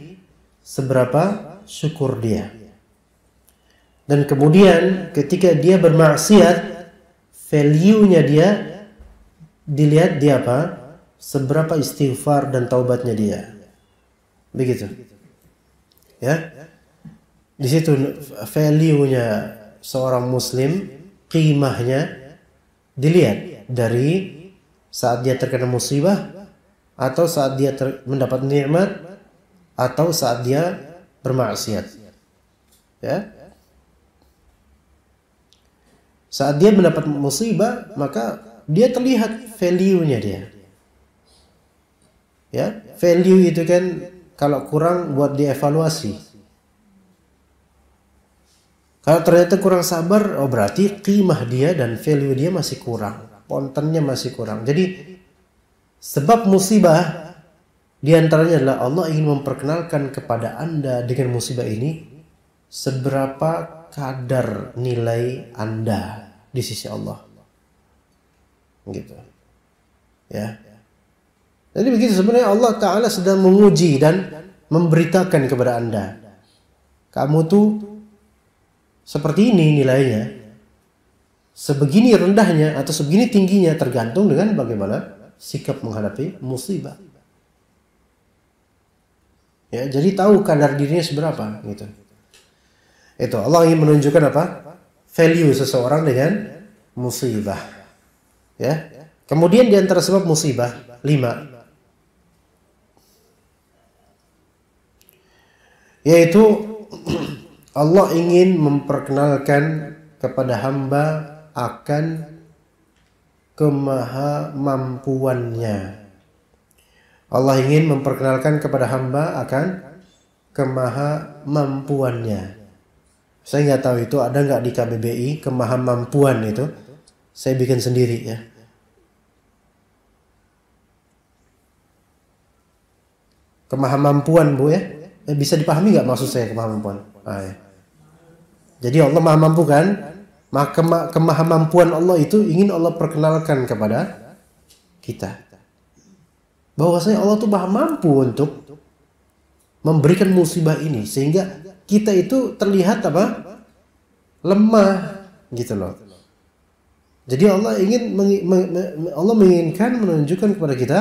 seberapa syukur dia. Dan kemudian ketika dia bermaksiat, value-nya dia dilihat di apa? Seberapa istighfar dan taubatnya dia. Begitu. Ya. Di situ value-nya seorang muslim, qimahnya dilihat dari saat dia terkena musibah, atau saat dia mendapat nikmat, atau saat dia bermaksiat. Ya. Saat dia mendapat musibah, maka dia terlihat value-nya dia. Ya, value itu kan kalau kurang buat dievaluasi. Kalau ternyata kurang sabar, oh berarti qimah dia dan value dia masih kurang, pontennya masih kurang. Jadi sebab musibah diantaranya adalah Allah ingin memperkenalkan kepada Anda dengan musibah ini seberapa kadar nilai Anda di sisi Allah. Gitu. Ya. Jadi begitu sebenarnya Allah Ta'ala sedang menguji dan memberitakan kepada Anda. Kamu tuh seperti ini nilainya. Sebegini rendahnya atau sebegini tingginya tergantung dengan bagaimana sikap menghadapi musibah. Ya, jadi tahu kadar dirinya seberapa gitu. Itu Allah ingin menunjukkan apa? Value seseorang dengan musibah. Ya. Kemudian di antara sebab musibah 5, yaitu Allah ingin memperkenalkan kepada hamba akan kemahamampuannya. Allah ingin memperkenalkan kepada hamba akan kemahamampuannya. Saya nggak tahu itu ada nggak di KBBI kemahamampuan itu. Saya bikin sendiri ya. kemahamampuan Bu ya. Bisa dipahami nggak maksud saya kemahamampuan? Ya. Jadi Allah maha mampu kan? Maka kemahamampuan Allah itu ingin Allah perkenalkan kepada kita. Bahwasanya Allah tuh maha mampu untuk memberikan musibah ini sehingga kita itu terlihat apa? Lemah gitu loh. Jadi Allah menginginkan menunjukkan kepada kita,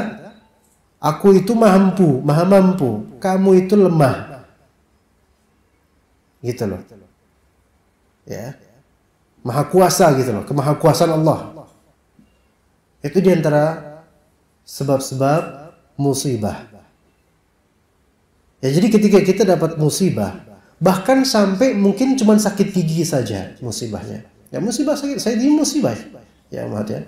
aku itu maha mampu, kamu itu lemah. Gitu loh. Ya. Maha kuasa gitu loh, kemahakuasaan Allah. Itu diantara sebab-sebab musibah. Ya, jadi ketika kita dapat musibah, bahkan sampai mungkin cuma sakit gigi saja musibahnya. Ya musibah sakit, saya ini musibah. Ya Muhammad ya.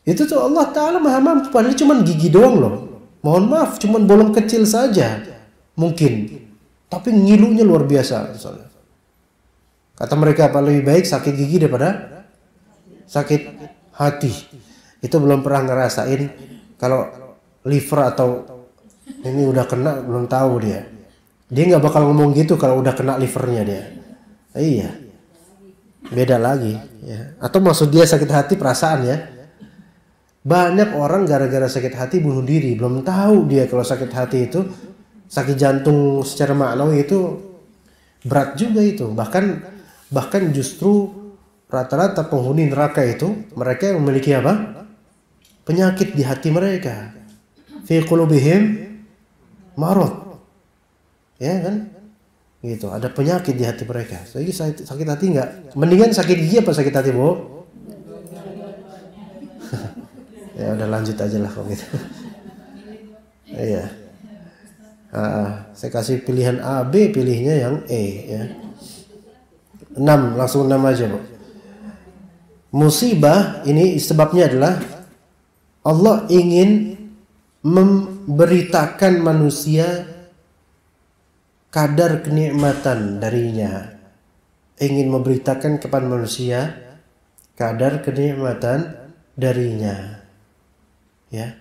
Itu tuh Allah Ta'ala maha mampu, padahal cuma gigi doang loh. Mohon maaf, cuma bolong kecil saja. Mungkin. Tapi ngilunya luar biasa. Misalnya. Kata mereka apa lebih baik sakit gigi daripada sakit hati. Itu belum pernah ngerasain kalau liver atau ini udah kena belum tahu dia. Dia nggak bakal ngomong gitu kalau udah kena livernya dia. Iya. Beda lagi ya. Atau maksud dia sakit hati perasaan ya. Banyak orang gara-gara sakit hati bunuh diri, belum tahu dia kalau sakit hati itu sakit jantung secara maknawi itu berat juga itu. Bahkan justru rata-rata penghuni neraka itu mereka yang memiliki apa? Penyakit di hati mereka. Fi qulubihim marad. Ya kan? Gitu, ada penyakit di hati mereka. Jadi sakit hati enggak? Mendingan sakit gigi apa sakit hati, Bu? Ya udah lanjut aja lah kalau gitu. Iya. Saya kasih pilihan A, B, pilihnya yang E ya. 6, langsung 6 aja, Bu. Musibah ini sebabnya adalah Allah ingin memberitakan manusia kadar kenikmatan darinya. Ingin memberitakan kepada manusia kadar kenikmatan darinya. Ya.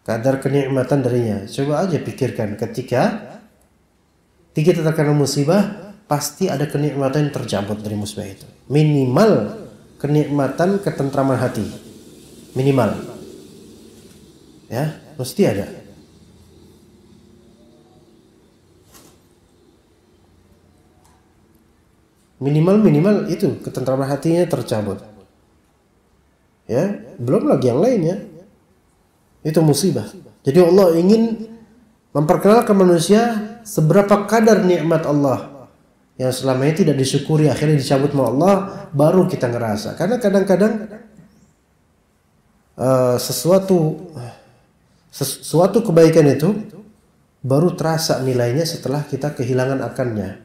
Kadar kenikmatan darinya. Coba aja pikirkan ketika kita terkena musibah, pasti ada kenikmatan yang tercabut dari musibah itu. Minimal kenikmatan ketentraman hati. Minimal. Ya, mesti ada. Minimal itu ketentraman hatinya tercabut. Ya, belum lagi yang lainnya. Itu musibah. Jadi Allah ingin memperkenalkan manusia seberapa kadar nikmat Allah yang selama ini tidak disyukuri, akhirnya dicabut sama Allah, baru kita ngerasa. Karena kadang-kadang sesuatu kebaikan itu baru terasa nilainya setelah kita kehilangan akannya.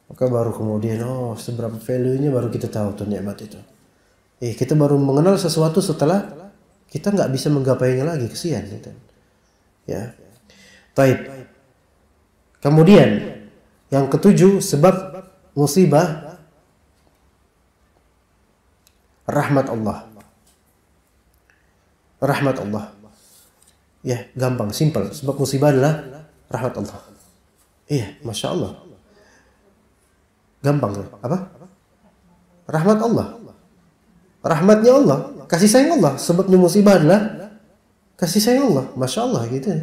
Maka baru kemudian seberapa value-nya baru kita tahu tuh nikmat itu. Kita baru mengenal sesuatu setelah kita nggak bisa menggapainya lagi, kesian gitu. Ya. Baik. Kemudian yang ketujuh sebab musibah rahmat Allah. Rahmat Allah. Ya, gampang, simpel. Sebab musibah adalah rahmat Allah. Iya, Masya Allah. Gampang. Apa? Rahmat Allah. Rahmatnya Allah, kasih sayang Allah. Sebabnya musibah adalah kasih sayang Allah. Masya Allah gitu.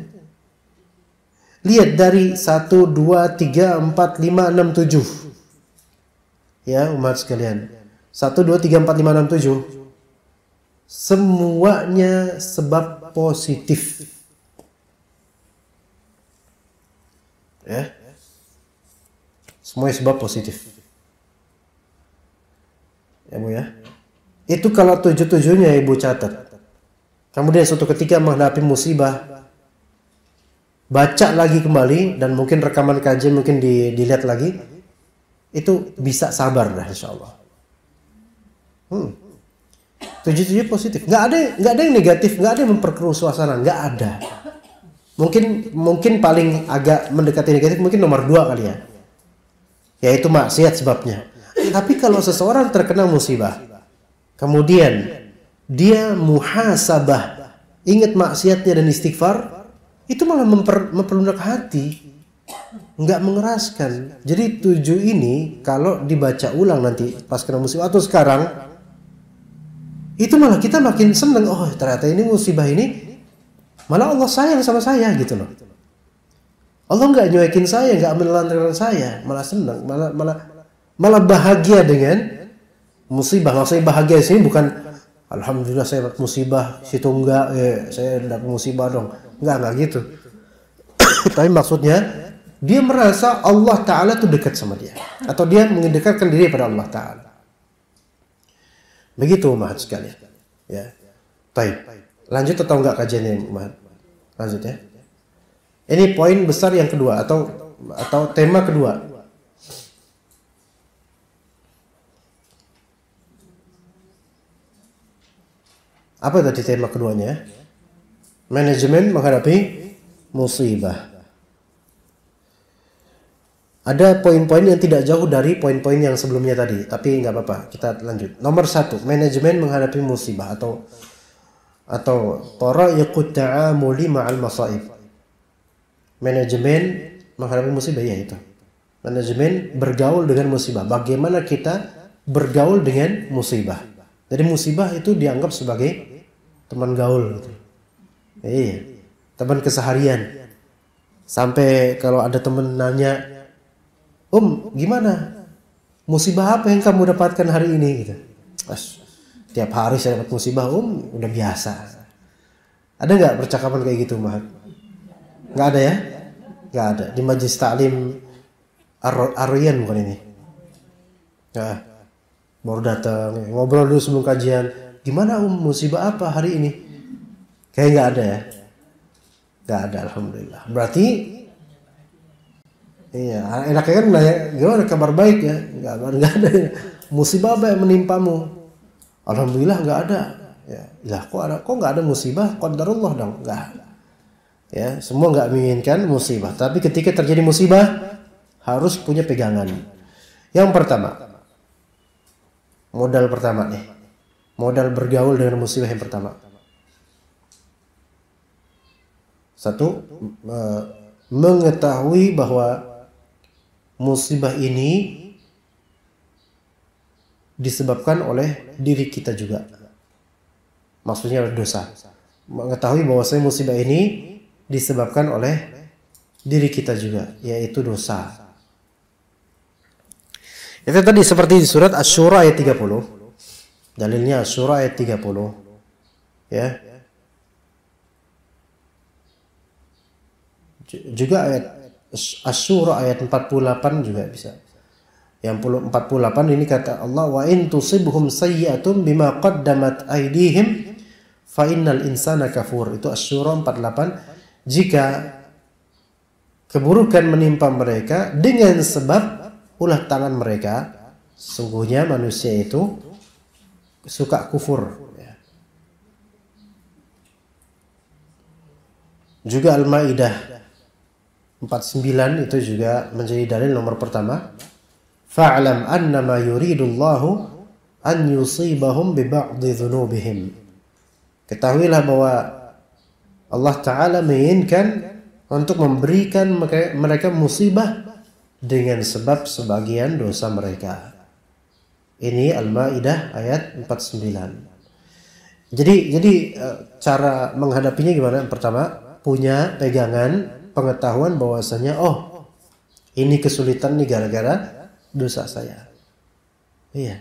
Lihat dari 1, 2, 3, 4, 5, 6, 7. Ya umat sekalian. 1, 2, 3, 4, 5, 6, 7. Semuanya sebab positif. Ya. Semuanya sebab positif. Ya Bu ya. Itu kalau 7-7-nya Ibu catat. Kemudian suatu ketika menghadapi musibah, baca lagi kembali dan mungkin rekaman kajian mungkin dilihat lagi, itu bisa sabar dah insyaallah. 7-7 positif. Nggak ada yang negatif, nggak ada yang memperkeruh suasana, nggak ada. Mungkin paling agak mendekati negatif mungkin nomor 2 kali ya. Yaitu maksiat sebabnya. Tapi kalau seseorang terkena musibah, kemudian dia muhasabah ingat maksiatnya dan istighfar, itu malah memperlunak hati, nggak mengeraskan. Jadi 7 ini kalau dibaca ulang nanti pas kena musibah atau sekarang, itu malah kita makin seneng. Oh ternyata ini musibah ini malah Allah sayang sama saya gitu loh. Allah nggak nyuekin saya, nggak menelantarkan saya, malah senang, malah bahagia dengan musibah. Maksudnya bahagia di sini bukan alhamdulillah saya dapat musibah, situ enggak, saya dapat musibah dong, enggak gitu. Tapi maksudnya dia merasa Allah Ta'ala tuh dekat sama dia, atau dia mendekatkan diri pada Allah Ta'ala. Begitu Mahat sekalian. Ya. Baik. Lanjut atau enggak kajiannya Mahat? Lanjut ya. Ini poin besar yang kedua atau tema kedua. Apa tadi tema keduanya? Manajemen menghadapi musibah. Ada poin-poin yang tidak jauh dari poin-poin yang sebelumnya tadi, tapi nggak apa-apa, kita lanjut. Nomor 1, manajemen menghadapi musibah atau tara'iqut ta'amuli ma'al masaib. Manajemen menghadapi musibah, ya itu. Manajemen bergaul dengan musibah. Bagaimana kita bergaul dengan musibah. Jadi musibah itu dianggap sebagai teman gaul gitu. Iya, teman keseharian. Sampai kalau ada teman nanya, gimana? Musibah apa yang kamu dapatkan hari ini gitu. Tiap hari saya dapat musibah, udah biasa. Ada nggak percakapan kayak gitu, Mahat? Nggak ada ya? Nggak ada. Di Majelis Ta'lim Aryan bukan ini? Nah, baru datang, ngobrol dulu sebelum kajian. Gimana musibah apa hari ini? Kayak nggak ada ya? Nggak ada, alhamdulillah. Berarti, iya, enaknya kan nanya, gimana kabar baik ya? Nggak ada ya. Musibah apa yang menimpamu? Alhamdulillah nggak ada. Ya, lah kok nggak ada musibah? Qadarullah dong, nggak ada. Ya, semua nggak menginginkan musibah, tapi ketika terjadi musibah harus punya pegangan. Yang pertama, modal pertama nih, modal bergaul dengan musibah yang pertama. 1, mengetahui bahwa musibah ini disebabkan oleh diri kita juga. Maksudnya dosa. Mengetahui bahwasanya musibah ini disebabkan oleh diri kita juga, yaitu dosa. Itu tadi seperti di surat Asy-Syura ayat 30. Dalilnya Asy-Syura ayat 30. Ya. Juga ayat Asy-Syura ayat 48 juga bisa. Yang 48 ini kata Allah, wa in tusibhum sayyi'atun bima qaddamat aydihim fa innal insana kafur. Itu Asy-Syura 48. Jika keburukan menimpa mereka dengan sebab ulah tangan mereka, sungguhnya manusia itu suka kufur. Juga Al-Maidah 49 itu juga menjadi dalil nomor pertama. Fa'lam annama yuridullahu an yusibahum bi ba'dhi dzunubihim. Ketahuilah bahwa Allah Ta'ala menginginkan untuk memberikan mereka musibah dengan sebab sebagian dosa mereka. Ini Al-Maidah ayat 49. Jadi cara menghadapinya gimana? Pertama, punya pegangan pengetahuan bahwasanya ini kesulitan nih gara-gara dosa saya. Iya.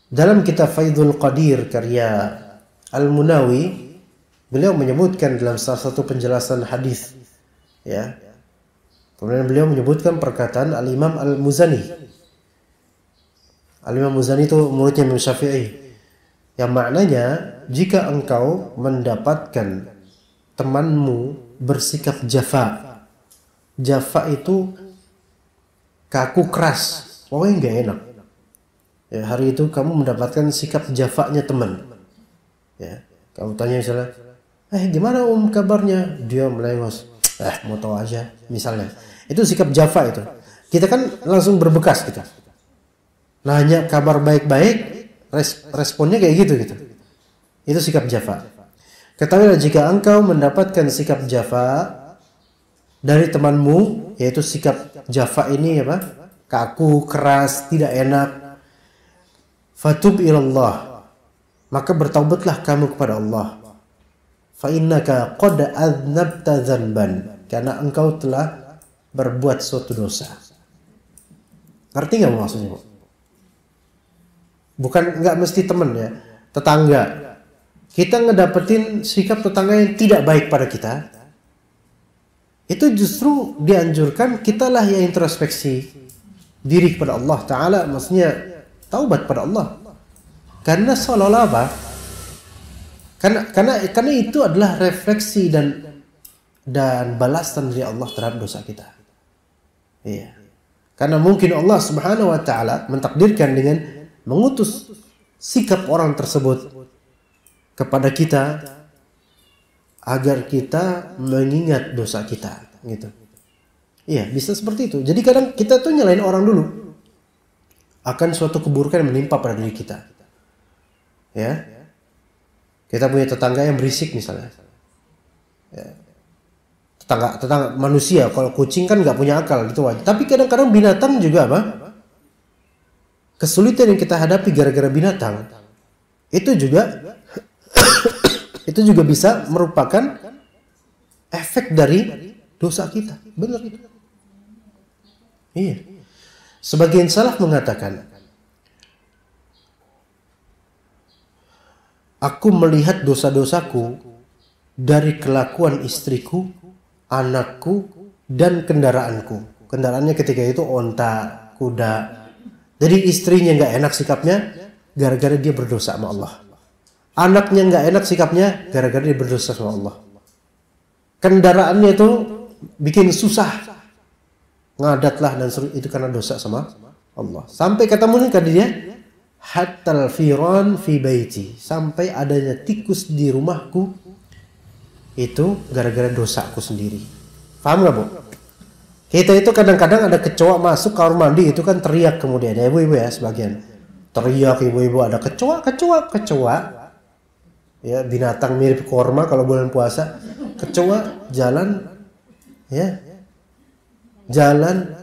Dalam kitab Faidul Qadir karya Al-Munawi, beliau menyebutkan dalam salah satu penjelasan hadis, ya. Kemudian beliau menyebutkan perkataan Al-Imam Al-Muzani. Al-Imam Muzani itu muridnya Imam Syafi'i. Yang maknanya, jika engkau mendapatkan temanmu bersikap jafa. Jafa itu kaku keras, pokoknya nggak enak. Ya, hari itu kamu mendapatkan sikap jafanya teman. Ya, kamu tanya misalnya, gimana kabarnya? Dia melengos, mau tahu aja, misalnya. Itu sikap jafa itu. Kita kan langsung berbekas gitu. Nanya kabar baik-baik, Responnya kayak gitu. Itu sikap jafa. Ketahuilah jika engkau mendapatkan sikap jafa dari temanmu, yaitu sikap jafa ini apa? Kaku, keras, tidak enak. Fatub ilallah, maka bertaubatlah kamu kepada Allah. Fa innaka qad adnabta dzanban, karena engkau telah berbuat suatu dosa. Ngerti nggak maksudnya? Bukan, nggak mesti teman ya, tetangga. Kita ngedapetin sikap tetangga yang tidak baik pada kita, itu justru dianjurkan kitalah yang introspeksi diri kepada Allah Ta'ala, maksudnya taubat pada Allah. Karena seolah-olah apa? Karena itu adalah refleksi dan balasan dari Allah terhadap dosa kita. Iya. Karena mungkin Allah Subhanahu wa Ta'ala mentakdirkan dengan mengutus sikap orang tersebut kepada kita agar kita mengingat dosa kita, gitu. Iya, bisa seperti itu. Jadi kadang kita tuh nyalain orang dulu akan suatu keburukan yang menimpa pada diri kita. Ya, kita punya tetangga yang berisik misalnya. Ya. Tetangga manusia, kalau kucing kan nggak punya akal gitu aja. Tapi kadang-kadang binatang juga apa? Kesulitan yang kita hadapi gara-gara binatang itu juga itu juga bisa merupakan efek dari dosa kita. Benar itu. Iya. Sebagian salaf mengatakan, aku melihat dosa-dosaku dari kelakuan istriku, anakku, dan kendaraanku. Kendaraannya ketika itu onta, kuda. Jadi istrinya nggak enak sikapnya gara-gara dia berdosa sama Allah. Anaknya nggak enak sikapnya gara-gara dia berdosa sama Allah. Kendaraannya itu bikin susah, ngadatlah dan seru, itu karena dosa sama Allah. Sampai ketemu nih dia, hatal firan fi baiti, sampai adanya tikus di rumahku itu gara-gara dosaku sendiri. Paham nggak, Bu? Kita itu kadang-kadang ada kecoa masuk kamar mandi itu kan teriak, kemudian ada ibu-ibu ya sebagian teriak, ibu-ibu ada kecoa. Ya, binatang mirip korma kalau bulan puasa. Kecoa jalan, ya, jalan,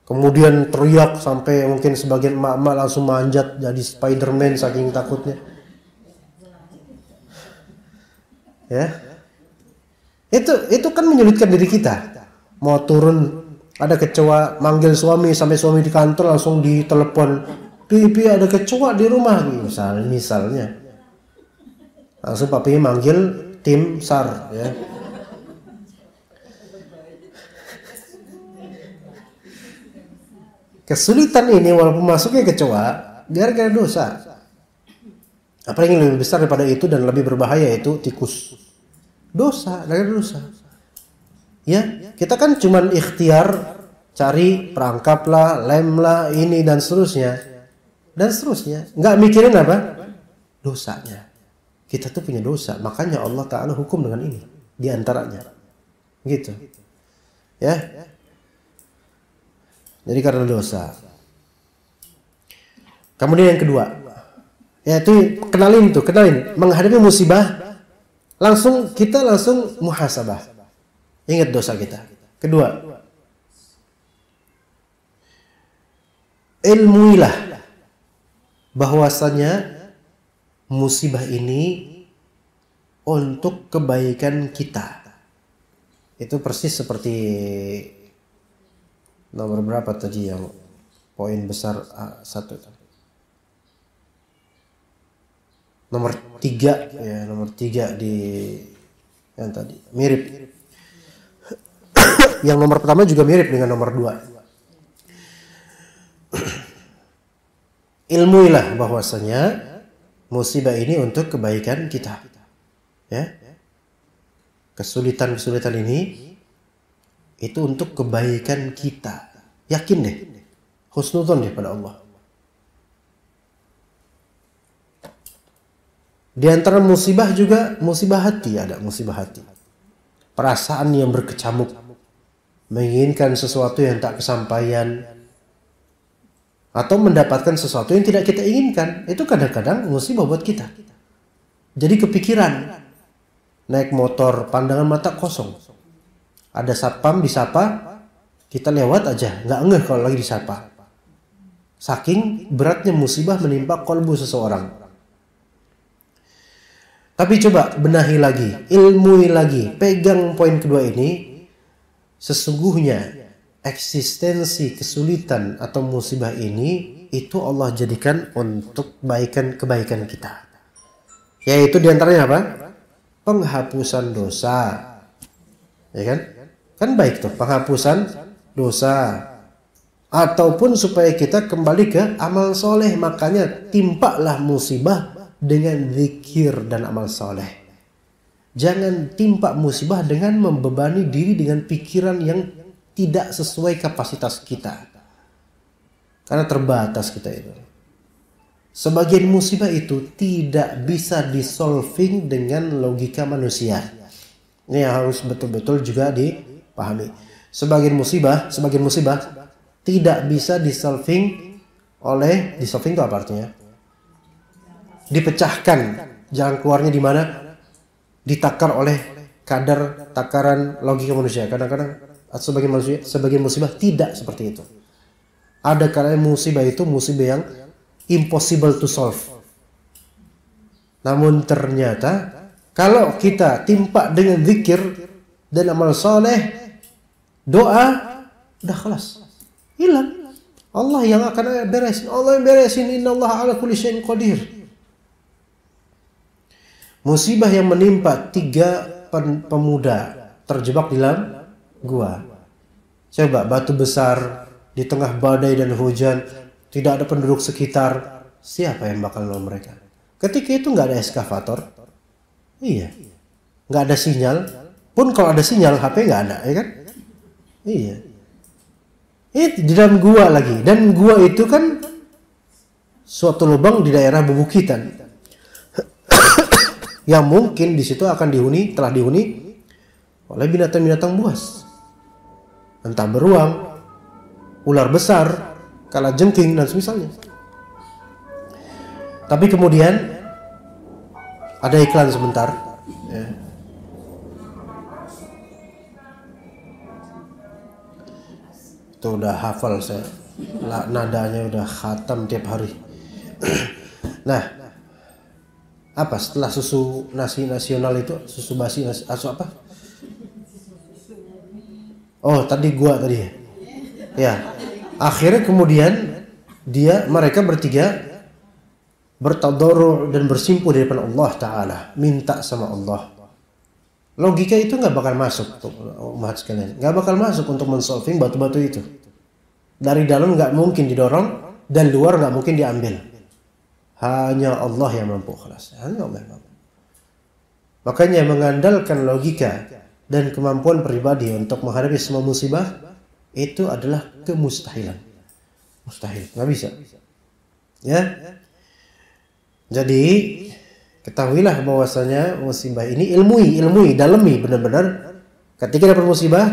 kemudian teriak sampai mungkin sebagian emak-emak langsung manjat jadi Spiderman saking takutnya. Ya, itu kan menyulitkan diri kita. Mau turun ada kecoa, manggil suami sampai suami di kantor langsung ditelepon, pipi ada kecoa di rumah, misalnya. Langsung papinya manggil tim SAR, ya. Kesulitan ini walaupun masuknya kecoa gara-gara dosa. Apa yang lebih besar daripada itu dan lebih berbahaya itu tikus. Dosa, gara-gara dosa. Ya, kita kan cuman ikhtiar cari perangkap lah, lem lah, ini dan seterusnya. Nggak mikirin apa? Dosanya. Kita tuh punya dosa, makanya Allah Ta'ala hukum dengan ini di antaranya. Gitu. Ya. Jadi karena dosa. Kemudian yang kedua, yaitu kenalin menghadapi musibah kita langsung muhasabah. Ingat dosa kita. Kedua, ilmuilah bahwasanya musibah ini untuk kebaikan kita. Itu persis seperti nomor berapa tadi yang poin besar satu. Nomor 3 ya, nomor 3 di yang tadi mirip. Yang nomor pertama juga mirip dengan nomor 2. Ilmuilah bahwasanya musibah ini untuk kebaikan kita. Ya. Kesulitan-kesulitan ini itu untuk kebaikan kita. Yakin deh. Husnudzon deh pada Allah. Di antara musibah juga musibah hati, ada musibah hati. Perasaan yang berkecamuk, menginginkan sesuatu yang tak kesampaian. atau mendapatkan sesuatu yang tidak kita inginkan, itu kadang-kadang musibah buat kita. Jadi kepikiran, naik motor, pandangan mata kosong. Ada satpam disapa, kita lewat aja, nggak ngeh kalau lagi disapa. Saking beratnya musibah menimpa kolbu seseorang. Tapi coba benahi lagi, ilmui lagi, pegang poin kedua ini. Sesungguhnya eksistensi kesulitan atau musibah ini itu Allah jadikan untuk kebaikan kita. Yaitu diantaranya apa? Penghapusan dosa. Ya kan? Kan baik tuh, penghapusan dosa. Ataupun supaya kita kembali ke amal soleh. Makanya timpalah musibah dengan zikir dan amal soleh. Jangan timpa musibah dengan membebani diri dengan pikiran yang tidak sesuai kapasitas kita. Karena terbatas kita itu. Sebagian musibah itu tidak bisa disolving dengan logika manusia. Ini harus betul-betul juga dipahami. Sebagian musibah tidak bisa disolving itu apa artinya? Dipecahkan, jalan keluarnya di mana? Ditakar oleh takaran logika manusia. Kadang-kadang sebagian musibah tidak seperti itu. Ada kalanya musibah itu musibah yang impossible to solve. Namun ternyata kalau kita timpa dengan zikir dan amal soleh, doa, udah kelas, hilang. Allah yang akan beresin. Allah yang beresin. Innallaha ala kulli syai'in qadir. Musibah yang menimpa 3 pemuda terjebak di dalam gua. Coba batu besar di tengah badai dan hujan, tidak ada penduduk sekitar, siapa yang bakal nolong mereka? Ketika itu nggak ada eskavator, iya, nggak ada sinyal. Pun kalau ada sinyal, HP nggak ada, ya kan? Iya. Ini di dalam gua lagi, dan gua itu kan suatu lubang di daerah bebukitan. Yang mungkin di situ telah dihuni oleh binatang-binatang buas. Entah beruang, ular besar, kalajengking dan semisalnya. Tapi kemudian ada iklan sebentar. Ya. Itu udah hafal saya. Nadanya udah khatam tiap hari. Nah, apa setelah susu nasi nasional itu, susu basi apa? Oh, gua tadi. Ya. Akhirnya kemudian mereka bertiga bertadarru dan bersimpuh di depan Allah Ta'ala, minta sama Allah. Logika itu nggak bakal masuk tuh, umat sekalian. Nggak bakal masuk untuk mensolving batu-batu itu. Dari dalam nggak mungkin didorong, dan luar nggak mungkin diambil. Hanya Allah yang mampu, kelas. Hanya Allah yang mampu. Makanya mengandalkan logika dan kemampuan pribadi untuk menghadapi semua musibah itu adalah kemustahilan. Mustahil, nggak bisa. Ya. Jadi ketahuilah bahwasanya musibah ini ilmui, dalami benar-benar. Ketika dapat musibah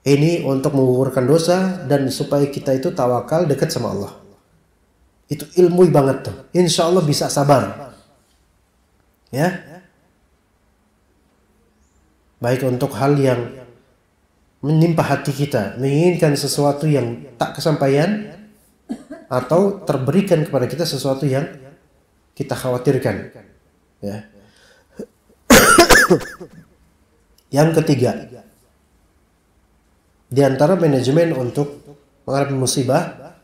ini untuk menggugurkan dosa dan supaya kita itu tawakal, dekat sama Allah. Itu ilmui banget tuh. Insya Allah bisa sabar. Ya. Baik untuk hal yang menimpa hati kita, menginginkan sesuatu yang tak kesampaian, atau terberikan kepada kita sesuatu yang kita khawatirkan. Ya. Yang ketiga, di antara manajemen untuk menghadapi musibah,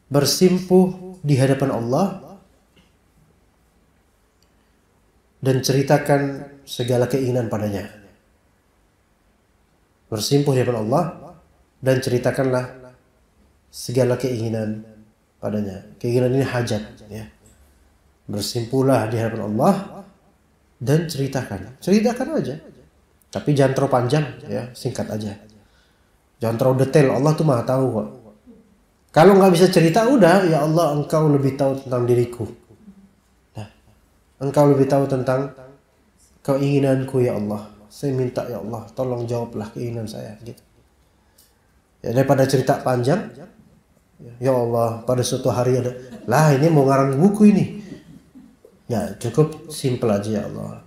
bersimpuh di hadapan Allah dan ceritakan segala keinginan padanya. Bersimpuh di hadapan Allah dan ceritakanlah segala keinginan padanya. Keinginan ini hajat, ya. Bersimpuhlah di hadapan Allah dan ceritakan aja. Tapi jangan terlalu panjang, ya, singkat aja. Jangan terlalu detail. Allah tuh Maha tahu kok. Kalau nggak bisa cerita, udah, ya Allah, Engkau lebih tahu tentang diriku. Nah, Engkau lebih tahu tentang keinginanku, ya Allah. Saya minta, ya Allah, tolong jawablah keinginan saya. Gitu. Ya, daripada cerita panjang, Ya Allah, pada suatu hari ada, lah ini mau ngarang buku ini. Ya cukup simple aja, ya Allah.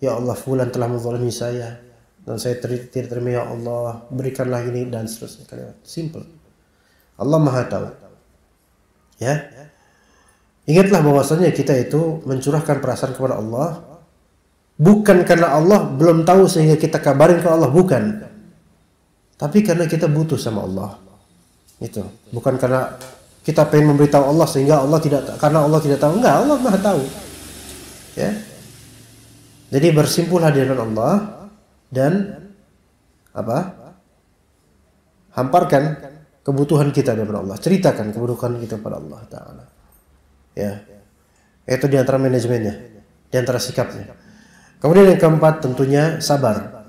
Ya Allah, fulan telah menzalimi saya dan saya tidak terima, ya Allah, berikanlah ini, dan seterusnya. Kalimat simple. Allah Maha tahu. Ya. Ingatlah bahwasanya kita itu mencurahkan perasaan kepada Allah bukan karena Allah belum tahu sehingga kita kabarin ke Allah, bukan. Tapi karena kita butuh sama Allah. Itu. Bukan karena kita pengen memberitahu Allah sehingga Allah tidak, karena Allah tidak tahu. Enggak, Allah Maha tahu. Ya. Jadi bersimpulah di hadapan Allah dan hamparkan kebutuhan kita di hadapan Allah. Ceritakan kebutuhan kita kepada Allah Ta'ala. Ya. Itu di antara manajemennya, di antara sikapnya. Kemudian yang keempat tentunya sabar.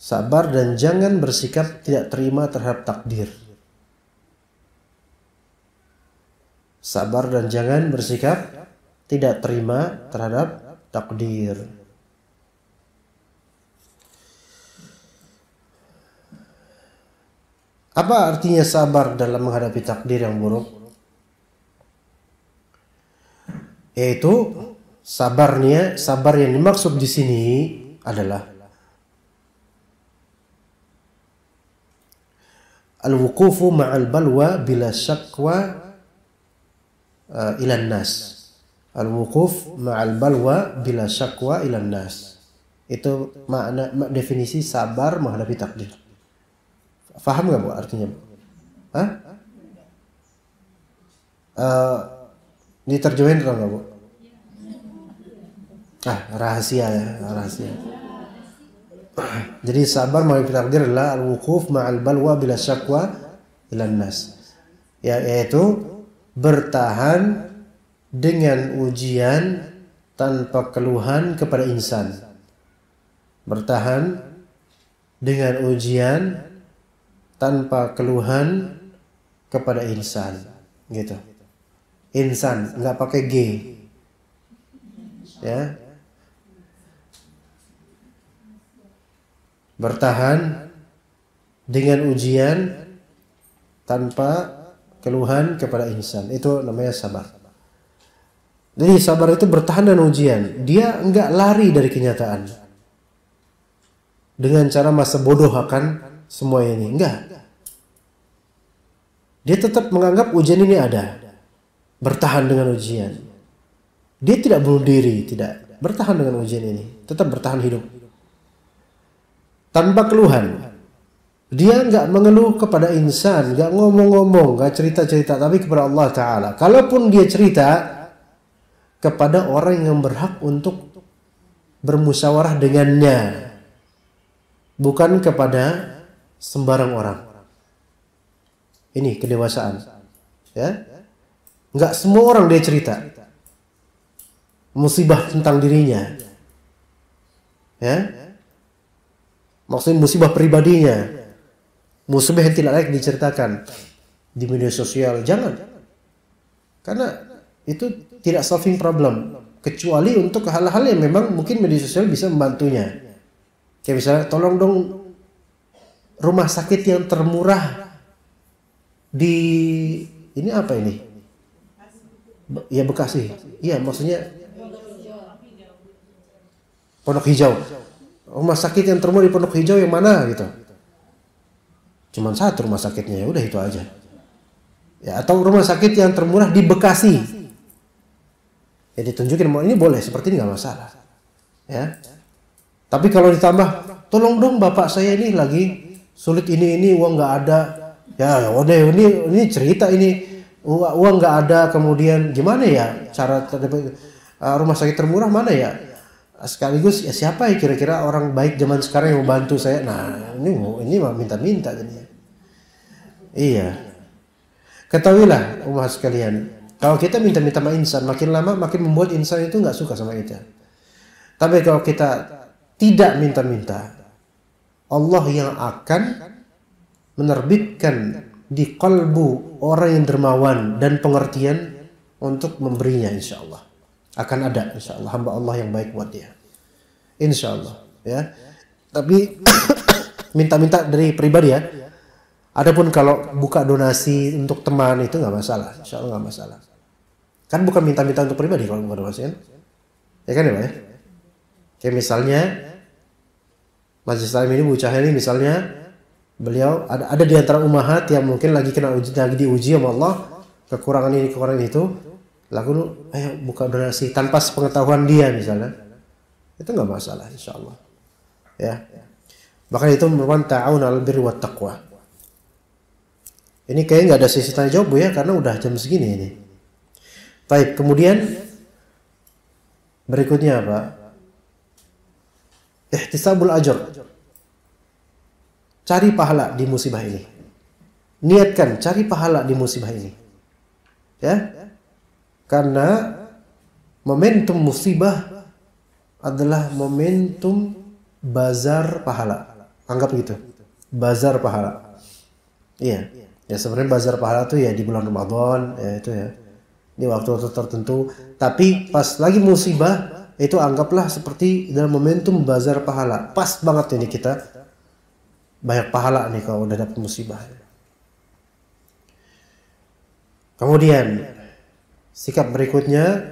Sabar dan jangan bersikap tidak terima terhadap takdir. Sabar dan jangan bersikap tidak terima terhadap takdir. Apa artinya sabar dalam menghadapi takdir yang buruk? Yaitu sabar yang dimaksud di sini adalah al-wuqufu ma'al balwa bila syakwa ilan nas. Al-wuquf ma'al balwa bila syakwa ilan nas. Itu makna definisi sabar menghadapi takdir. Faham nggak Bu artinya? Hah? Diterjemahin atau nggak Bu? Rahasia ya, rahasia. Jadi sabar menghadapi takdir adalah al-wuquf ma'al balwa bila syakwa ilan nas. Yaitu bertahan dengan ujian tanpa keluhan kepada insan. Bertahan dengan ujian tanpa keluhan kepada insan, gitu. Insan nggak pakai G, ya. Bertahan dengan ujian tanpa keluhan kepada insan, itu namanya sabar. Jadi sabar itu bertahan dengan ujian, dia nggak lari dari kenyataan dengan cara masa bodoh akan semua ini, enggak. Dia tetap menganggap ujian ini ada, bertahan dengan ujian. Dia tidak bunuh diri, tidak, bertahan dengan ujian ini, tetap bertahan hidup tanpa keluhan. Dia nggak mengeluh kepada insan, nggak ngomong-ngomong, nggak cerita-cerita, tapi kepada Allah Ta'ala. Kalaupun dia cerita kepada orang yang berhak untuk bermusyawarah dengannya, bukan kepada sembarang orang. Ini kedewasaan, ya. Nggak semua orang dia cerita musibah tentang dirinya, ya. Maksudnya musibah pribadinya, musibah yang tidak layak diceritakan di media sosial, jangan. Karena itu tidak solving problem, kecuali untuk hal-hal yang memang mungkin media sosial bisa membantunya. Kayak misalnya, tolong dong rumah sakit yang termurah di ini apa ini? Ya Bekasi. Iya, maksudnya Pondok Hijau. Rumah sakit yang termurah di Pondok Hijau yang mana gitu? Cuman satu rumah sakitnya, ya udah itu aja. Ya, atau rumah sakit yang termurah di Bekasi. Ya ditunjukin, ini boleh, seperti ini nggak masalah. Ya. Tapi kalau ditambah, tolong dong bapak saya ini lagi sulit ini uang nggak ada. Ya udah, ini cerita ini uang nggak ada, kemudian gimana ya cara rumah sakit termurah mana ya? Sekaligus ya siapa ya kira-kira orang baik zaman sekarang yang membantu saya? Nah ini mah minta-minta jadinya. Iya. Ketahuilah umat sekalian, kalau kita minta-minta sama insan, makin lama makin membuat insan itu nggak suka sama kita. Tapi kalau kita tidak minta-minta, Allah yang akan menerbitkan di kalbu orang yang dermawan dan pengertian untuk memberinya, insya Allah. Akan ada insya Allah hamba Allah yang baik buat dia, insya Allah, ya. Tapi minta-minta dari pribadi ya. Adapun kalau buka donasi untuk teman itu nggak masalah, insya Allah nggak masalah. Kan bukan minta-minta untuk pribadi kalau buka donasi kan? Ya kan ya Pak ya? Kayak misalnya Majelis Taklim ini Bu Cahaya ini misalnya beliau ada di antara ummahat yang mungkin lagi diuji sama Allah, kekurangan ini kekurangan itu, lalu ayo buka donasi tanpa sepengetahuan dia misalnya, itu nggak masalah insya Allah. Ya, bahkan itu merupakan ta'awun 'alal birri wat taqwa. Ini kayaknya nggak ada sesi tanya jawab Bu ya, karena udah jam segini ini. Baik, kemudian berikutnya apa? Ihtisabul ajr. Cari pahala di musibah ini. Niatkan cari pahala di musibah ini. Ya. Karena momentum musibah adalah momentum bazar pahala. Anggap gitu. Bazar pahala. Iya. Ya sebenarnya bazar pahala itu ya di bulan Ramadan, ya itu ya. Di waktu-waktu tertentu. Tapi pas lagi musibah, itu anggaplah seperti dalam momentum bazar pahala. Pas banget ini kita banyak pahala nih kalau udah dapat musibah. Kemudian sikap berikutnya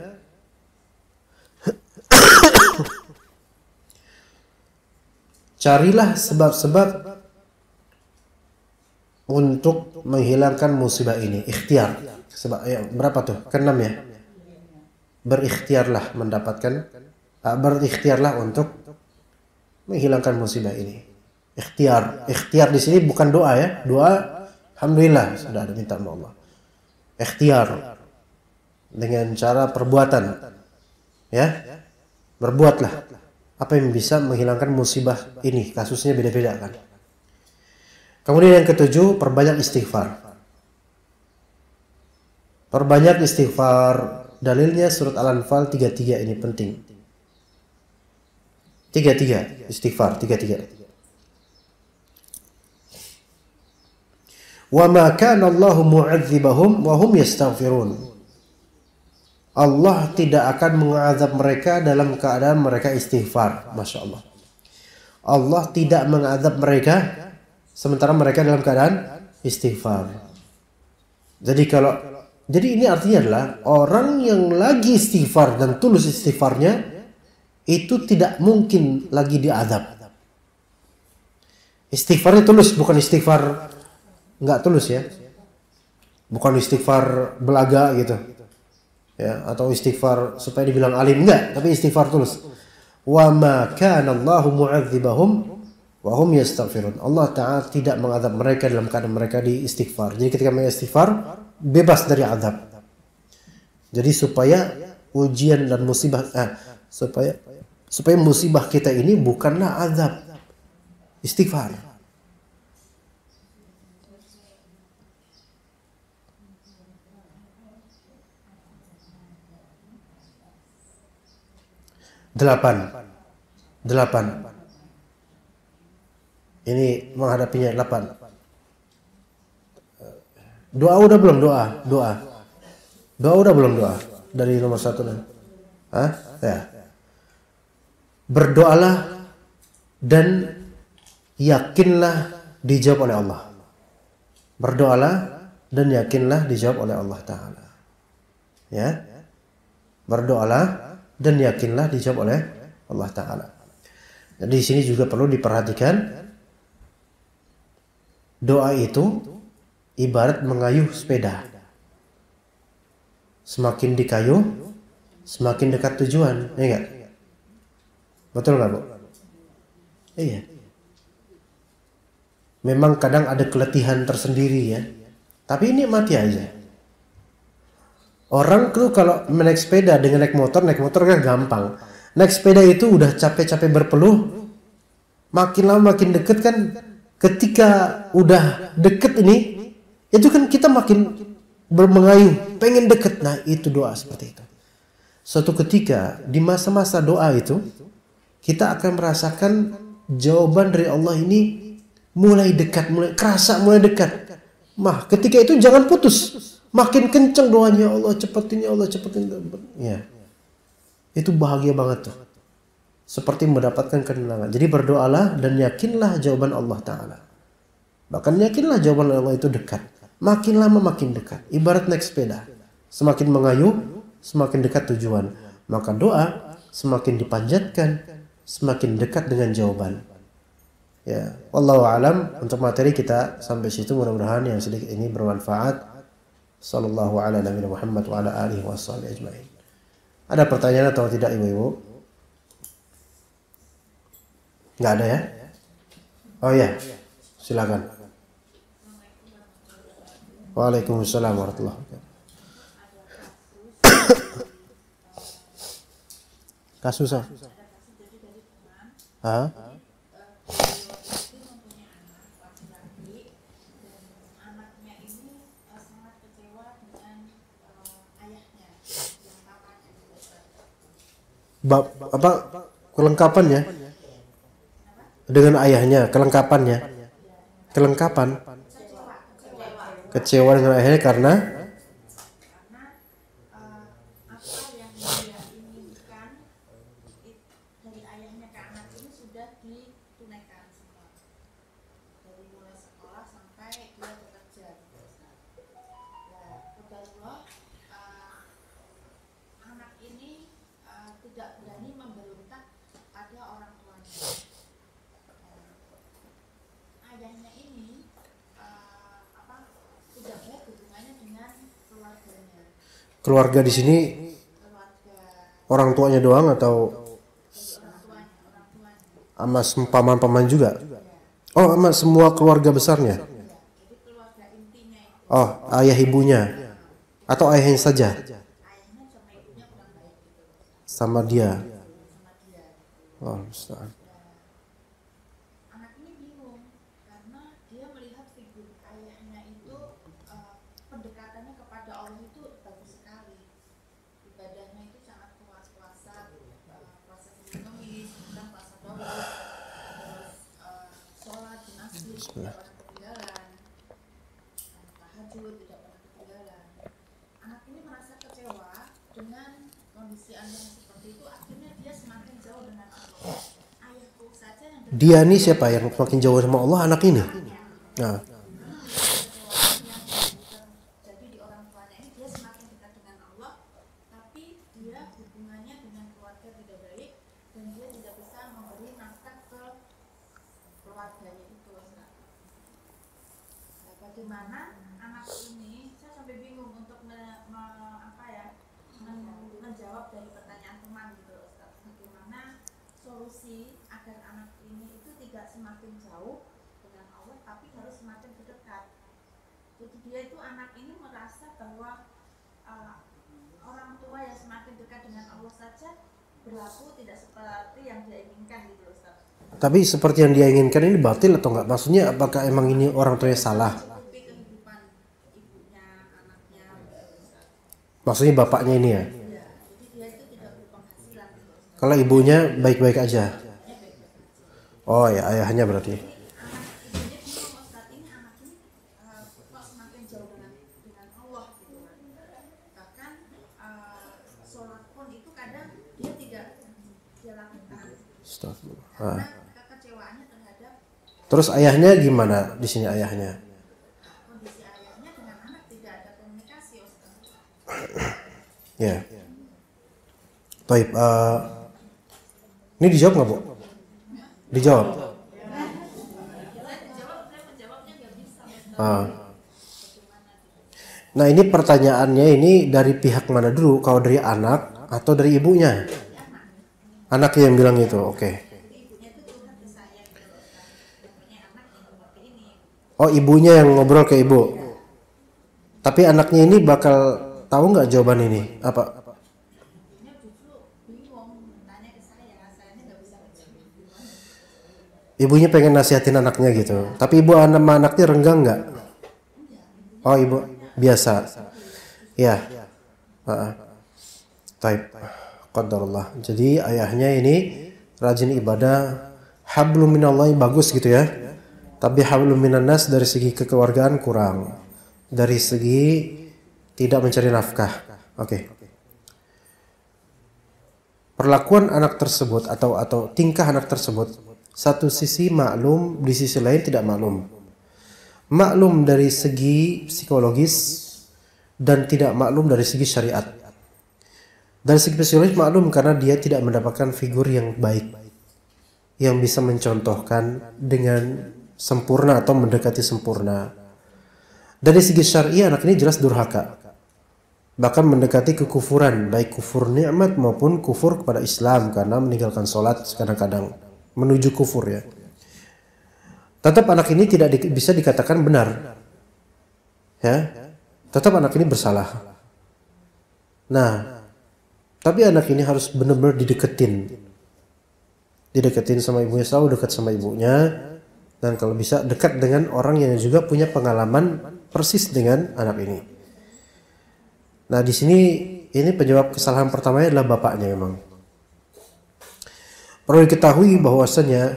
carilah sebab-sebab untuk menghilangkan musibah ini. Ikhtiar. Sebab ya, berapa tuh? Keenam ya. Berikhtiarlah berikhtiarlah untuk menghilangkan musibah ini. Ikhtiar di sini bukan doa ya. Doa alhamdulillah sudah ada minta sama Allah. Ikhtiar dengan cara perbuatan. Ya. Berbuatlah apa yang bisa menghilangkan musibah ini. Kasusnya beda-beda kan. Kemudian yang ketujuh, perbanyak istighfar. Perbanyak istighfar. Dalilnya surat Al-Anfal 33 ini penting. 33 istighfar 33. Wa ma kana Allahu mu'adzibahum wa hum yastaghfirun. Allah tidak akan mengazab mereka dalam keadaan mereka istighfar. Masya Allah. Allah tidak mengazab mereka sementara mereka dalam keadaan istighfar. Jadi ini artinya adalah orang yang lagi istighfar dan tulus istighfarnya itu tidak mungkin lagi diazab. Istighfarnya tulus, bukan istighfar nggak tulus ya. Bukan istighfar belaga gitu. Ya, atau istighfar supaya dibilang alim, enggak, tapi istighfar tulus. Wa ma kana Allahu mu'adzibahum wa hum yastaghfirun. Allah Ta'ala tidak mengazab mereka dalam keadaan mereka di istighfar. Jadi ketika mereka istighfar bebas dari azab. Jadi supaya ujian dan musibah supaya musibah kita ini bukanlah azab. Istighfar. Delapan. Ini menghadapinya 8. Doa udah belum? Doa udah belum doa? Dari nomor 1 nih. Hah? Ya. Berdoalah dan yakinlah dijawab oleh Allah. Berdoalah dan yakinlah dijawab oleh Allah Ta'ala. Ya. Berdoalah dan yakinlah dijawab oleh Allah Ta'ala. Jadi di sini juga perlu diperhatikan doa itu ibarat mengayuh sepeda. Semakin dikayuh, semakin dekat tujuan, ya enggak? Betul nggak, Bu? Iya. Memang kadang ada keletihan tersendiri ya. Tapi nikmati aja. Orang tuh kalau naik sepeda dengan naik motor kan gampang. Naik sepeda itu udah capek-capek berpeluh, makin lama makin deket kan. Ketika udah deket ini, itu kan kita makin mengayuh, pengen deket. Nah itu doa seperti itu. Suatu ketika di masa-masa doa itu, kita akan merasakan jawaban dari Allah ini mulai dekat, mulai kerasa, mulai dekat. Ketika itu jangan putus. Makin kenceng doanya, ya Allah cepetin, ya Allah cepetin. Ya. Itu bahagia banget tuh. seperti mendapatkan ketenangan. Jadi berdoalah dan yakinlah jawaban Allah Ta'ala. Bahkan yakinlah jawaban Allah itu dekat. Makin lama makin dekat. Ibarat naik sepeda. Semakin mengayuh, semakin dekat tujuan. Maka doa semakin dipanjatkan, semakin dekat dengan jawaban. Ya, wallahu alam. Untuk materi kita sampai situ, mudah-mudahan yang sedikit ini bermanfaat. Sallallahu ala nabiyina Muhammad wa ala alihi washabihi ajmain. Ada pertanyaan atau tidak ibu-ibu? Nggak ada ya? Oh ya, silakan. Waalaikumsalam warahmatullahi wabarakatuh. Kasus apa? Hah? Apa kelengkapannya dengan ayahnya, kelengkapan kecewa dengan ayahnya karena keluarga di sini orang tuanya doang atau sama paman-paman juga? Oh, sama semua keluarga besarnya. Oh, ayah ibunya atau ayahnya saja? Sama dia. Oh, Ustaz. Dia nih siapa yang semakin jauh sama Allah? Anak ini. Nah. Jadi di orang tuanya ini dia semakin dekat dengan Allah, tapi dia hubungannya dengan keluarga tidak baik dan dia tidak bisa memberi nafkah ke keluarganya itu. Nah, bagaimana anak ini? Saya sampai bingung untuk menjawab dari pertanyaan teman gitu, Ustaz. Bagaimana solusi agar anak ini itu tidak semakin jauh dengan Allah tapi harus semakin dekat. Jadi dia itu anak ini merasa bahwa orang tua yang semakin dekat dengan Allah saja berlaku tidak seperti yang dia inginkan gitu, Ustaz. Tapi seperti yang dia inginkan ini batil atau enggak? Maksudnya apakah emang ini orang tuanya salah? Kehidupan ibunya, anaknya, Maksudnya bapaknya ini ya? jadi dia itu tidak berpenghasilan gitu, Ustaz. Kalau ibunya baik-baik aja. Oh ya, ayahnya berarti. Terus ayahnya gimana di sini ayahnya? Kondisi ayahnya dengan anak tidak ada komunikasi, Ustaz. Ya. Baik. Ini dijawab nggak, Bu? Dijawab. Nah, ini pertanyaannya ini dari pihak mana dulu? Kalau dari anak atau dari ibunya? Anak yang bilang itu, oke. Oh, ibunya yang ngobrol ke ibu. Tapi anaknya ini bakal tahu nggak jawaban ini? Apa? Ibunya pengen nasihatin anaknya gitu. Tapi ibu sama anaknya renggang nggak? Oh, ibu biasa. Ya. Taib. Qadarullah. Jadi ayahnya ini rajin ibadah, hablum minallahi bagus gitu ya. Tapi hablum minan nas dari segi kekeluargaan kurang. Dari segi tidak mencari nafkah. Oke. perlakuan anak tersebut atau tingkah anak tersebut satu sisi maklum, di sisi lain tidak maklum. Maklum dari segi psikologis dan tidak maklum dari segi syariat. Dari segi psikologis maklum karena dia tidak mendapatkan figur yang baik yang bisa mencontohkan dengan sempurna atau mendekati sempurna. Dari segi syar'i anak ini jelas durhaka, bahkan mendekati kekufuran, baik kufur nikmat maupun kufur kepada Islam karena meninggalkan sholat kadang-kadang menuju kufur ya. Tetap anak ini tidak bisa dikatakan benar, ya. Tetap anak ini bersalah. Nah, tapi anak ini harus benar-benar dideketin sama ibunya, selalu dekat sama ibunya, dan kalau bisa dekat dengan orang yang juga punya pengalaman persis dengan anak ini. Nah, di sini ini penyebab kesalahan pertamanya adalah bapaknya memang. Perlu diketahui bahwasanya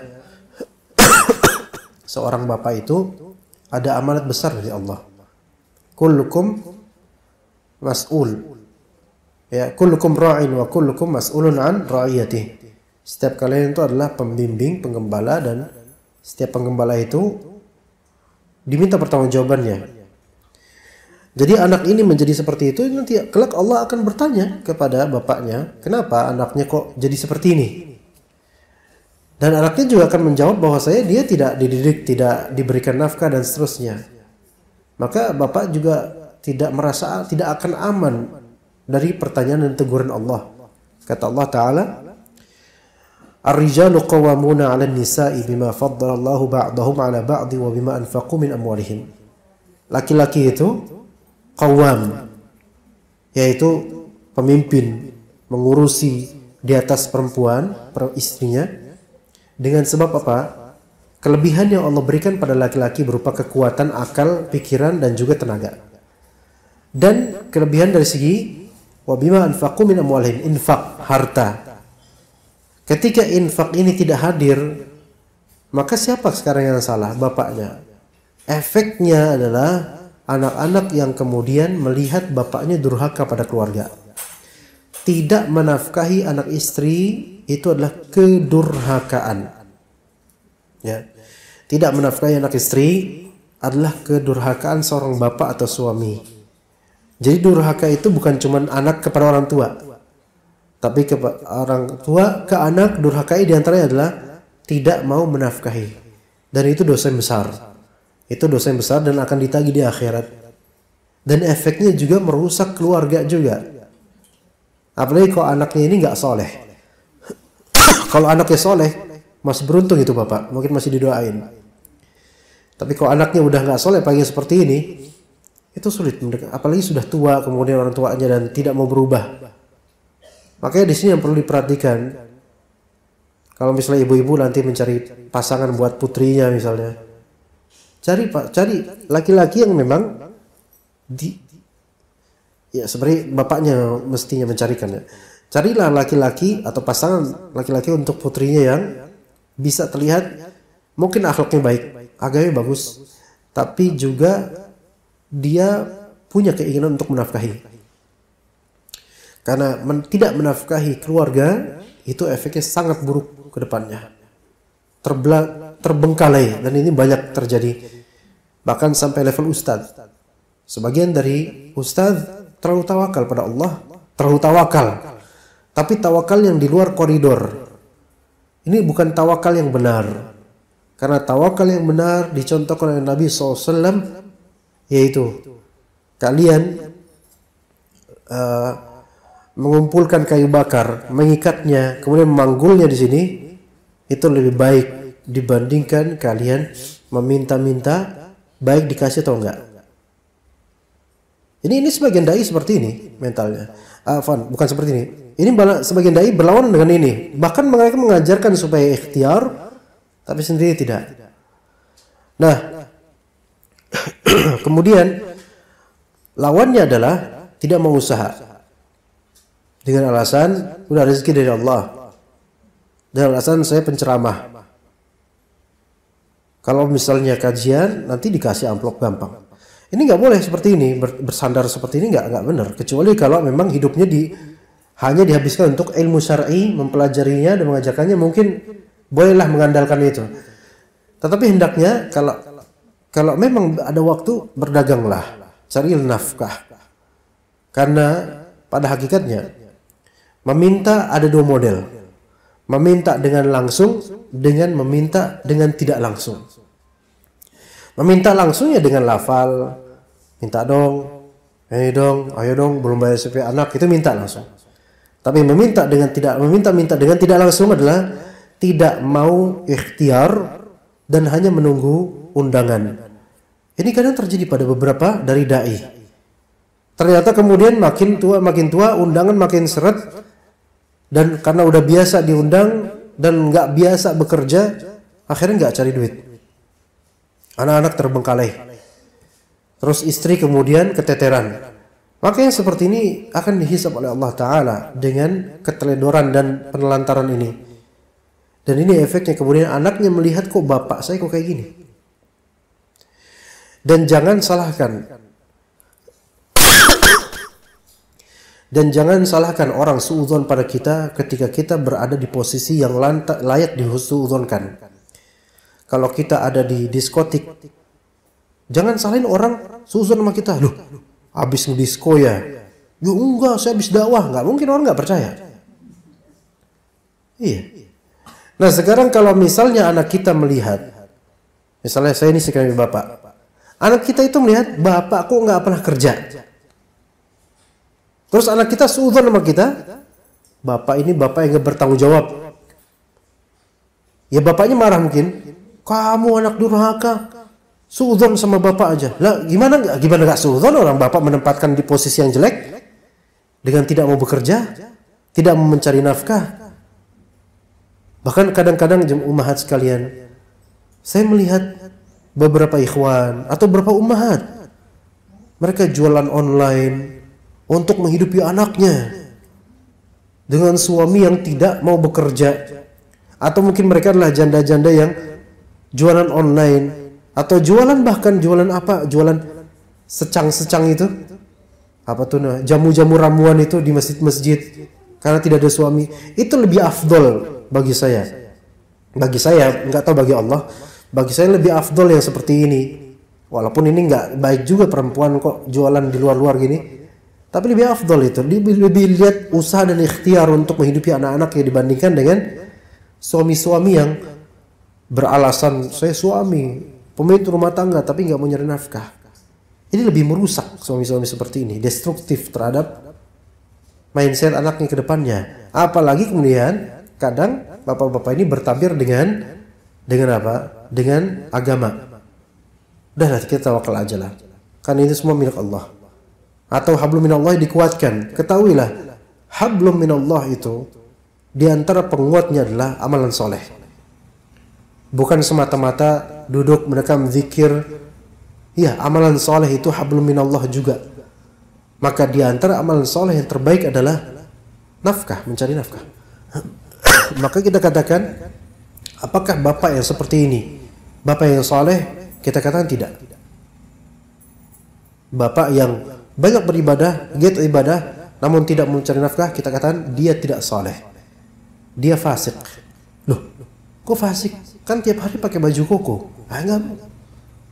seorang bapak itu ada amanat besar dari Allah. Kullukum mas'ul. Ya, kullukum ra'in wa kullukum mas'ulun an ra'iyatihi. Setiap kalian itu adalah pembimbing, penggembala, dan setiap penggembala itu diminta pertanggungjawabannya. Jadi anak ini menjadi seperti itu, nanti kelak Allah akan bertanya kepada bapaknya, kenapa anaknya kok jadi seperti ini? Dan anaknya juga akan menjawab bahwasanya dia tidak dididik, tidak diberikan nafkah dan seterusnya. Maka bapak juga tidak akan aman dari pertanyaan dan teguran Allah. Kata Allah Ta'ala, Ar-rijalu qawwamuna 'alan nisa'i bima faddalallahu ba'dahum 'ala ba'di wa bima anfaqu min amwalihim. Laki-laki itu qawwam, yaitu pemimpin, mengurusi di atas perempuan, istrinya, dengan sebab apa? Kelebihan yang Allah berikan pada laki-laki berupa kekuatan akal, pikiran, dan juga tenaga. Dan kelebihan dari segi wa bima anfaqu min amwalihim, infak, harta. Ketika infak ini tidak hadir, maka siapa sekarang yang salah? Bapaknya. Efeknya adalah anak-anak yang kemudian melihat bapaknya durhaka pada keluarga. Tidak menafkahi anak istri itu adalah kedurhakaan. Ya. Tidak menafkahi anak istri adalah kedurhakaan seorang bapak atau suami. Jadi durhaka itu bukan cuma anak kepada orang tua, tapi ke orang tua ke anak. Durhakai diantaranya adalah tidak mau menafkahi, dan itu dosa yang besar. Itu dosa yang besar dan akan ditagih di akhirat. Dan efeknya juga merusak keluarga juga. Apalagi kalau anaknya ini nggak soleh. Kalau anaknya soleh, masih beruntung itu bapak, mungkin masih didoain. Tapi kalau anaknya udah nggak soleh, pagi seperti ini, itu sulit. Apalagi sudah tua, kemudian orang tuanya dan tidak mau berubah. Makanya di sini yang perlu diperhatikan, kalau misalnya ibu-ibu nanti mencari pasangan buat putrinya misalnya, cari laki-laki yang memang ya sebenarnya bapaknya mestinya mencarikan ya. Carilah laki-laki atau pasangan laki-laki untuk putrinya yang bisa terlihat mungkin akhlaknya baik, agamanya bagus, tapi juga dia punya keinginan untuk menafkahi. Karena tidak menafkahi keluarga itu efeknya sangat buruk ke depannya. Terbengkalai, dan ini banyak terjadi. Bahkan sampai level ustadz. Sebagian dari ustadz terlalu tawakal pada Allah, terlalu tawakal. Tapi tawakal yang di luar koridor. Ini bukan tawakal yang benar. Karena tawakal yang benar dicontohkan oleh Nabi SAW, yaitu kalian mengumpulkan kayu bakar, mengikatnya, kemudian memanggulnya di sini, itu lebih baik dibandingkan kalian meminta-minta baik dikasih atau enggak. Ini sebagian dai seperti ini mentalnya. Bukan seperti ini. Ini sebagian dai berlawan dengan ini. Bahkan mereka mengajarkan supaya ikhtiar, tapi sendiri tidak. Nah, kemudian lawannya adalah tidak mau usaha. Dengan alasan udah rezeki dari Allah. Dengan alasan saya penceramah. Kalau misalnya kajian nanti dikasih amplop gampang. Ini nggak boleh seperti ini, bersandar seperti ini nggak benar. Kecuali kalau memang hidupnya hanya dihabiskan untuk ilmu syar'i, mempelajarinya dan mengajarkannya, mungkin bolehlah mengandalkan itu. Tetapi hendaknya kalau memang ada waktu, berdaganglah, cari nafkah. Karena pada hakikatnya meminta ada dua model. Meminta dengan langsung dengan meminta dengan tidak langsung. Meminta langsung ya dengan lafal, minta dong, ayo dong, belum bayar SPP anak, itu minta langsung. Tapi meminta dengan tidak langsung adalah tidak mau ikhtiar dan hanya menunggu undangan. Ini kadang terjadi pada beberapa dari dai. Ternyata kemudian makin tua undangan makin seret, dan karena udah biasa diundang dan nggak biasa bekerja, akhirnya nggak cari duit. Anak-anak terbengkalai. Terus istri kemudian keteteran. Maka yang seperti ini akan dihisab oleh Allah Ta'ala dengan keteledoran dan penelantaran ini. Dan ini efeknya kemudian anaknya melihat, kok bapak saya kok kayak gini. Dan jangan salahkan orang suudzon pada kita ketika kita berada di posisi yang layak disuudzonkan. Kalau kita ada di diskotik, jangan salahin orang suudzon sama kita. Loh, habis ngedisko ya? Ya enggak, saya habis dakwah. Enggak mungkin, orang enggak percaya. Iya. Nah sekarang kalau misalnya anak kita melihat, misalnya saya ini sekarang bapak, anak kita itu melihat bapak kok enggak pernah kerja. Terus anak kita suudzon sama kita, bapak ini bapak yang enggak bertanggung jawab. Ya bapaknya marah mungkin, kamu anak durhaka, suudzon sama bapak aja. Lah gimana nggak suudzon, orang bapak menempatkan di posisi yang jelek dengan tidak mau bekerja, tidak mau mencari nafkah. Bahkan kadang-kadang ummahat sekalian, saya melihat beberapa ikhwan atau beberapa ummahat, mereka jualan online untuk menghidupi anaknya dengan suami yang tidak mau bekerja, atau mungkin mereka adalah janda-janda yang jualan online, atau jualan jualan secang-secang itu, apa tuh nah, jamu-jamu ramuan itu di masjid-masjid karena tidak ada suami. Itu lebih afdol bagi saya, nggak tahu bagi Allah, bagi saya lebih afdol yang seperti ini. Walaupun ini nggak baik juga perempuan kok jualan di luar-luar gini, tapi lebih afdol itu, lebih lihat usaha dan ikhtiar untuk menghidupi anak-anaknya dibandingkan dengan suami-suami yang beralasan saya suami pemimpin rumah tangga tapi nggak mau nyari nafkah. Ini lebih merusak suami-suami seperti ini, destruktif terhadap mindset anaknya ke depannya. Apalagi kemudian kadang bapak-bapak ini bertabir dengan apa? Dengan agama. Udahlah kita tawakal aja lah. Kan itu semua milik Allah. Atau hablum minallah dikuatkan. Ketahuilah, hablum minallah itu di antara penguatnya adalah amalan soleh. Bukan semata-mata duduk mendekam zikir. Ya, amalan soleh itu hablum minallah juga. Maka di antara amalan soleh yang terbaik adalah nafkah, mencari nafkah. Maka kita katakan, apakah bapak yang seperti ini bapak yang soleh? Kita katakan tidak. Bapak yang banyak beribadah, giat ibadah, namun tidak mencari nafkah, kita katakan dia tidak soleh, dia fasik. Loh, kok fasik? Kan tiap hari pakai baju koko, enggak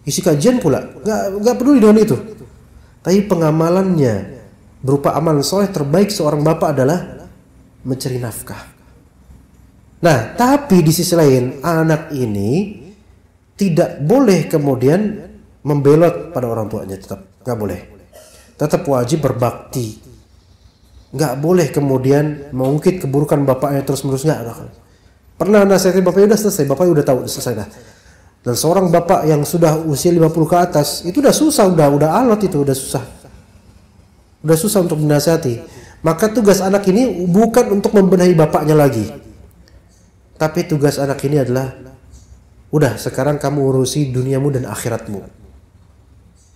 isi kajian pula, enggak peduli dengan itu. Tapi pengamalannya berupa amalan soleh terbaik seorang bapak adalah mencari nafkah. Nah, tapi di sisi lain anak ini tidak boleh kemudian membelot pada orang tuanya, tetap nggak boleh. Tetap wajib berbakti. Nggak boleh kemudian mengungkit keburukan bapaknya terus-menerus, nggak. Pernah nasihatin bapaknya, udah selesai, bapaknya udah tahu, udah selesai dah. Dan seorang bapak yang sudah usia 50 ke atas itu udah susah, udah alot itu, udah susah. Udah susah untuk dinasihati. Maka tugas anak ini bukan untuk membenahi bapaknya lagi. Tapi tugas anak ini adalah, udah sekarang kamu urusi duniamu dan akhiratmu.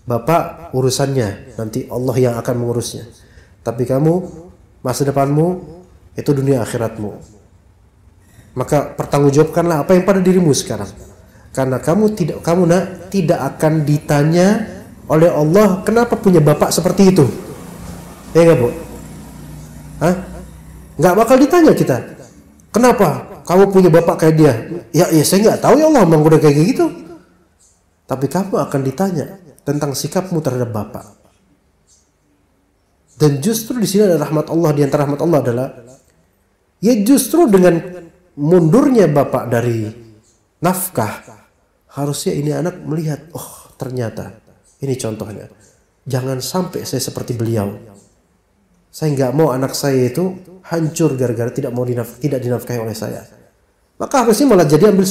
Bapak urusannya nanti Allah yang akan mengurusnya. Tapi kamu, masa depanmu itu dunia akhiratmu. Maka pertanggungjawabkanlah apa yang pada dirimu sekarang. Karena kamu tidak akan ditanya oleh Allah kenapa punya bapak seperti itu. Ya enggak, Bu? Hah? Nggak bakal ditanya kita, kenapa kamu punya bapak kayak dia? Ya saya nggak tahu ya Allah, memang udah kayak gitu. Tapi kamu akan ditanya tentang sikapmu terhadap bapak. Dan justru di sini ada rahmat Allah. Di antara rahmat Allah adalah, ya justru dengan mundurnya bapak dari nafkah, harusnya ini anak melihat, oh ternyata ini contohnya. Jangan sampai saya seperti beliau. Saya nggak mau anak saya itu hancur gara-gara tidak dinafkahi oleh saya. Maka harusnya malah jadi ambil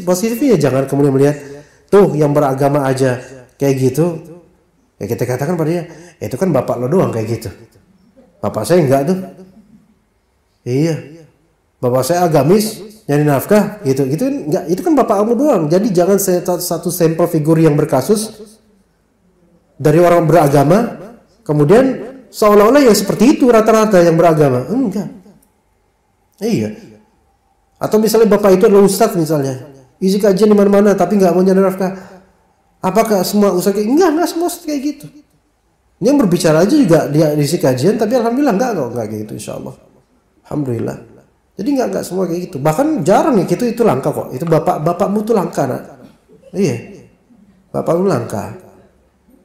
positifnya. Jangan kemudian melihat, tuh yang beragama aja kayak gitu. Ya kita katakan padanya, itu kan bapak lo doang kayak gitu. Bapak saya enggak tuh. Iya. Bapak saya agamis, nyari nafkah gitu. Gitu enggak, itu kan bapak kamu doang. Jadi jangan satu sampel figur yang berkasus dari orang beragama, kemudian seolah-olah yang seperti itu rata-rata yang beragama. Enggak. Iya. Atau misalnya bapak itu adalah ustadz misalnya, isi kajian di mana-mana tapi nggak mau nyari nafkah. Apakah semua ustadz kayak? Enggak semua ustadz kayak gitu. Yang berbicara aja juga dia isi kajian, tapi alhamdulillah enggak kayak gitu, insya Allah. Alhamdulillah. Jadi enggak semua kayak gitu. Bahkan jarang ya gitu, itu langka kok. Itu bapakmu tuh langka, nak. Iya. Bapakmu langka.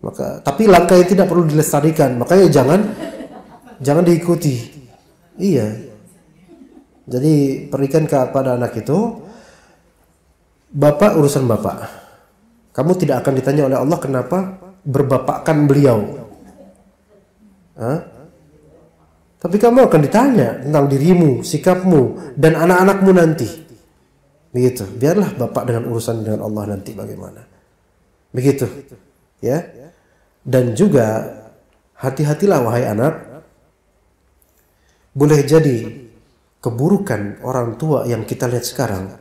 Maka tapi langka yang tidak perlu dilestarikan. Makanya jangan diikuti. Iya. Jadi berikan kepada anak itu, bapak urusan bapak. Kamu tidak akan ditanya oleh Allah kenapa berbapakkan beliau. Tapi kamu akan ditanya tentang dirimu, sikapmu, dan anak-anakmu nanti. Begitu. Biarlah bapak dengan urusan dengan Allah nanti bagaimana. Begitu. Ya. Dan juga hati-hatilah wahai anak. Boleh jadi keburukan orang tua yang kita lihat sekarang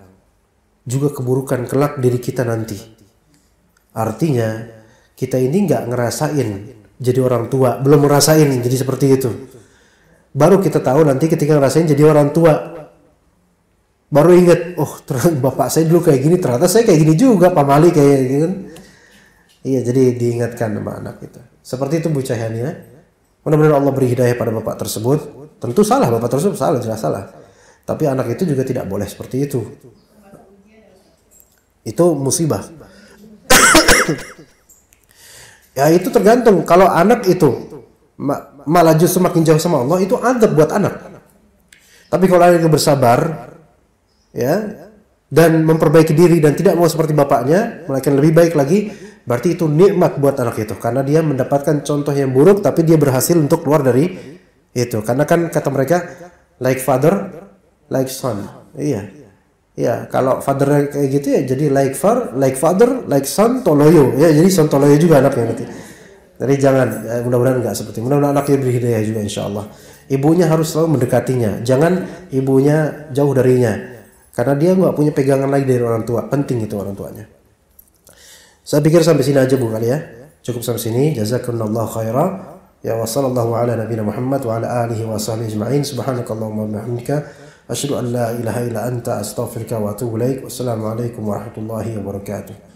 juga keburukan kelak diri kita nanti. Artinya kita ini nggak ngerasain jadi orang tua, belum ngerasain jadi seperti itu. Baru kita tahu nanti ketika ngerasain jadi orang tua, baru ingat, oh ternyata bapak saya dulu kayak gini, ternyata saya kayak gini juga, Pak Mali kayak gini kan. Iya, jadi diingatkan sama anak kita. Seperti itu Bu Cahyani. Mudah-mudahan Allah beri hidayah pada bapak tersebut. Tentu salah, bapak tersebut salah, jelas salah. Tapi anak itu juga tidak boleh seperti itu. Itu musibah. Ya itu tergantung. Kalau anak itu malah justru makin jauh sama Allah, itu azab buat anak. Tapi kalau anak itu bersabar, ya, dan memperbaiki diri dan tidak mau seperti bapaknya, melainkan lebih baik lagi, berarti itu nikmat buat anak itu. Karena dia mendapatkan contoh yang buruk, tapi dia berhasil untuk keluar dari itu. Karena kan kata mereka, like father, like son. Iya. Ya, kalau father kayak gitu ya jadi like father, like son, toloyo. Ya, jadi son toloyo juga anaknya nanti. Jadi jangan, mudah-mudahan enggak seperti. Mudah-mudahan anaknya beri hidayah juga insyaallah. Ibunya harus selalu mendekatinya. Jangan ibunya jauh darinya. Karena dia enggak punya pegangan lagi dari orang tua. Penting itu orang tuanya. Saya pikir sampai sini aja Bu kali ya. Cukup sampai sini. Jazakumullahu khairan. Ya wa sallallahu ala nabiyina Muhammad wa ala alihi wa sahbihi ajma'in. Subhanakallahumma wa bihamdika asyhadu an la ilaha illa anta astaghfiruka wa atubu ilaik. Wassalamualaikum warahmatullahi wabarakatuh.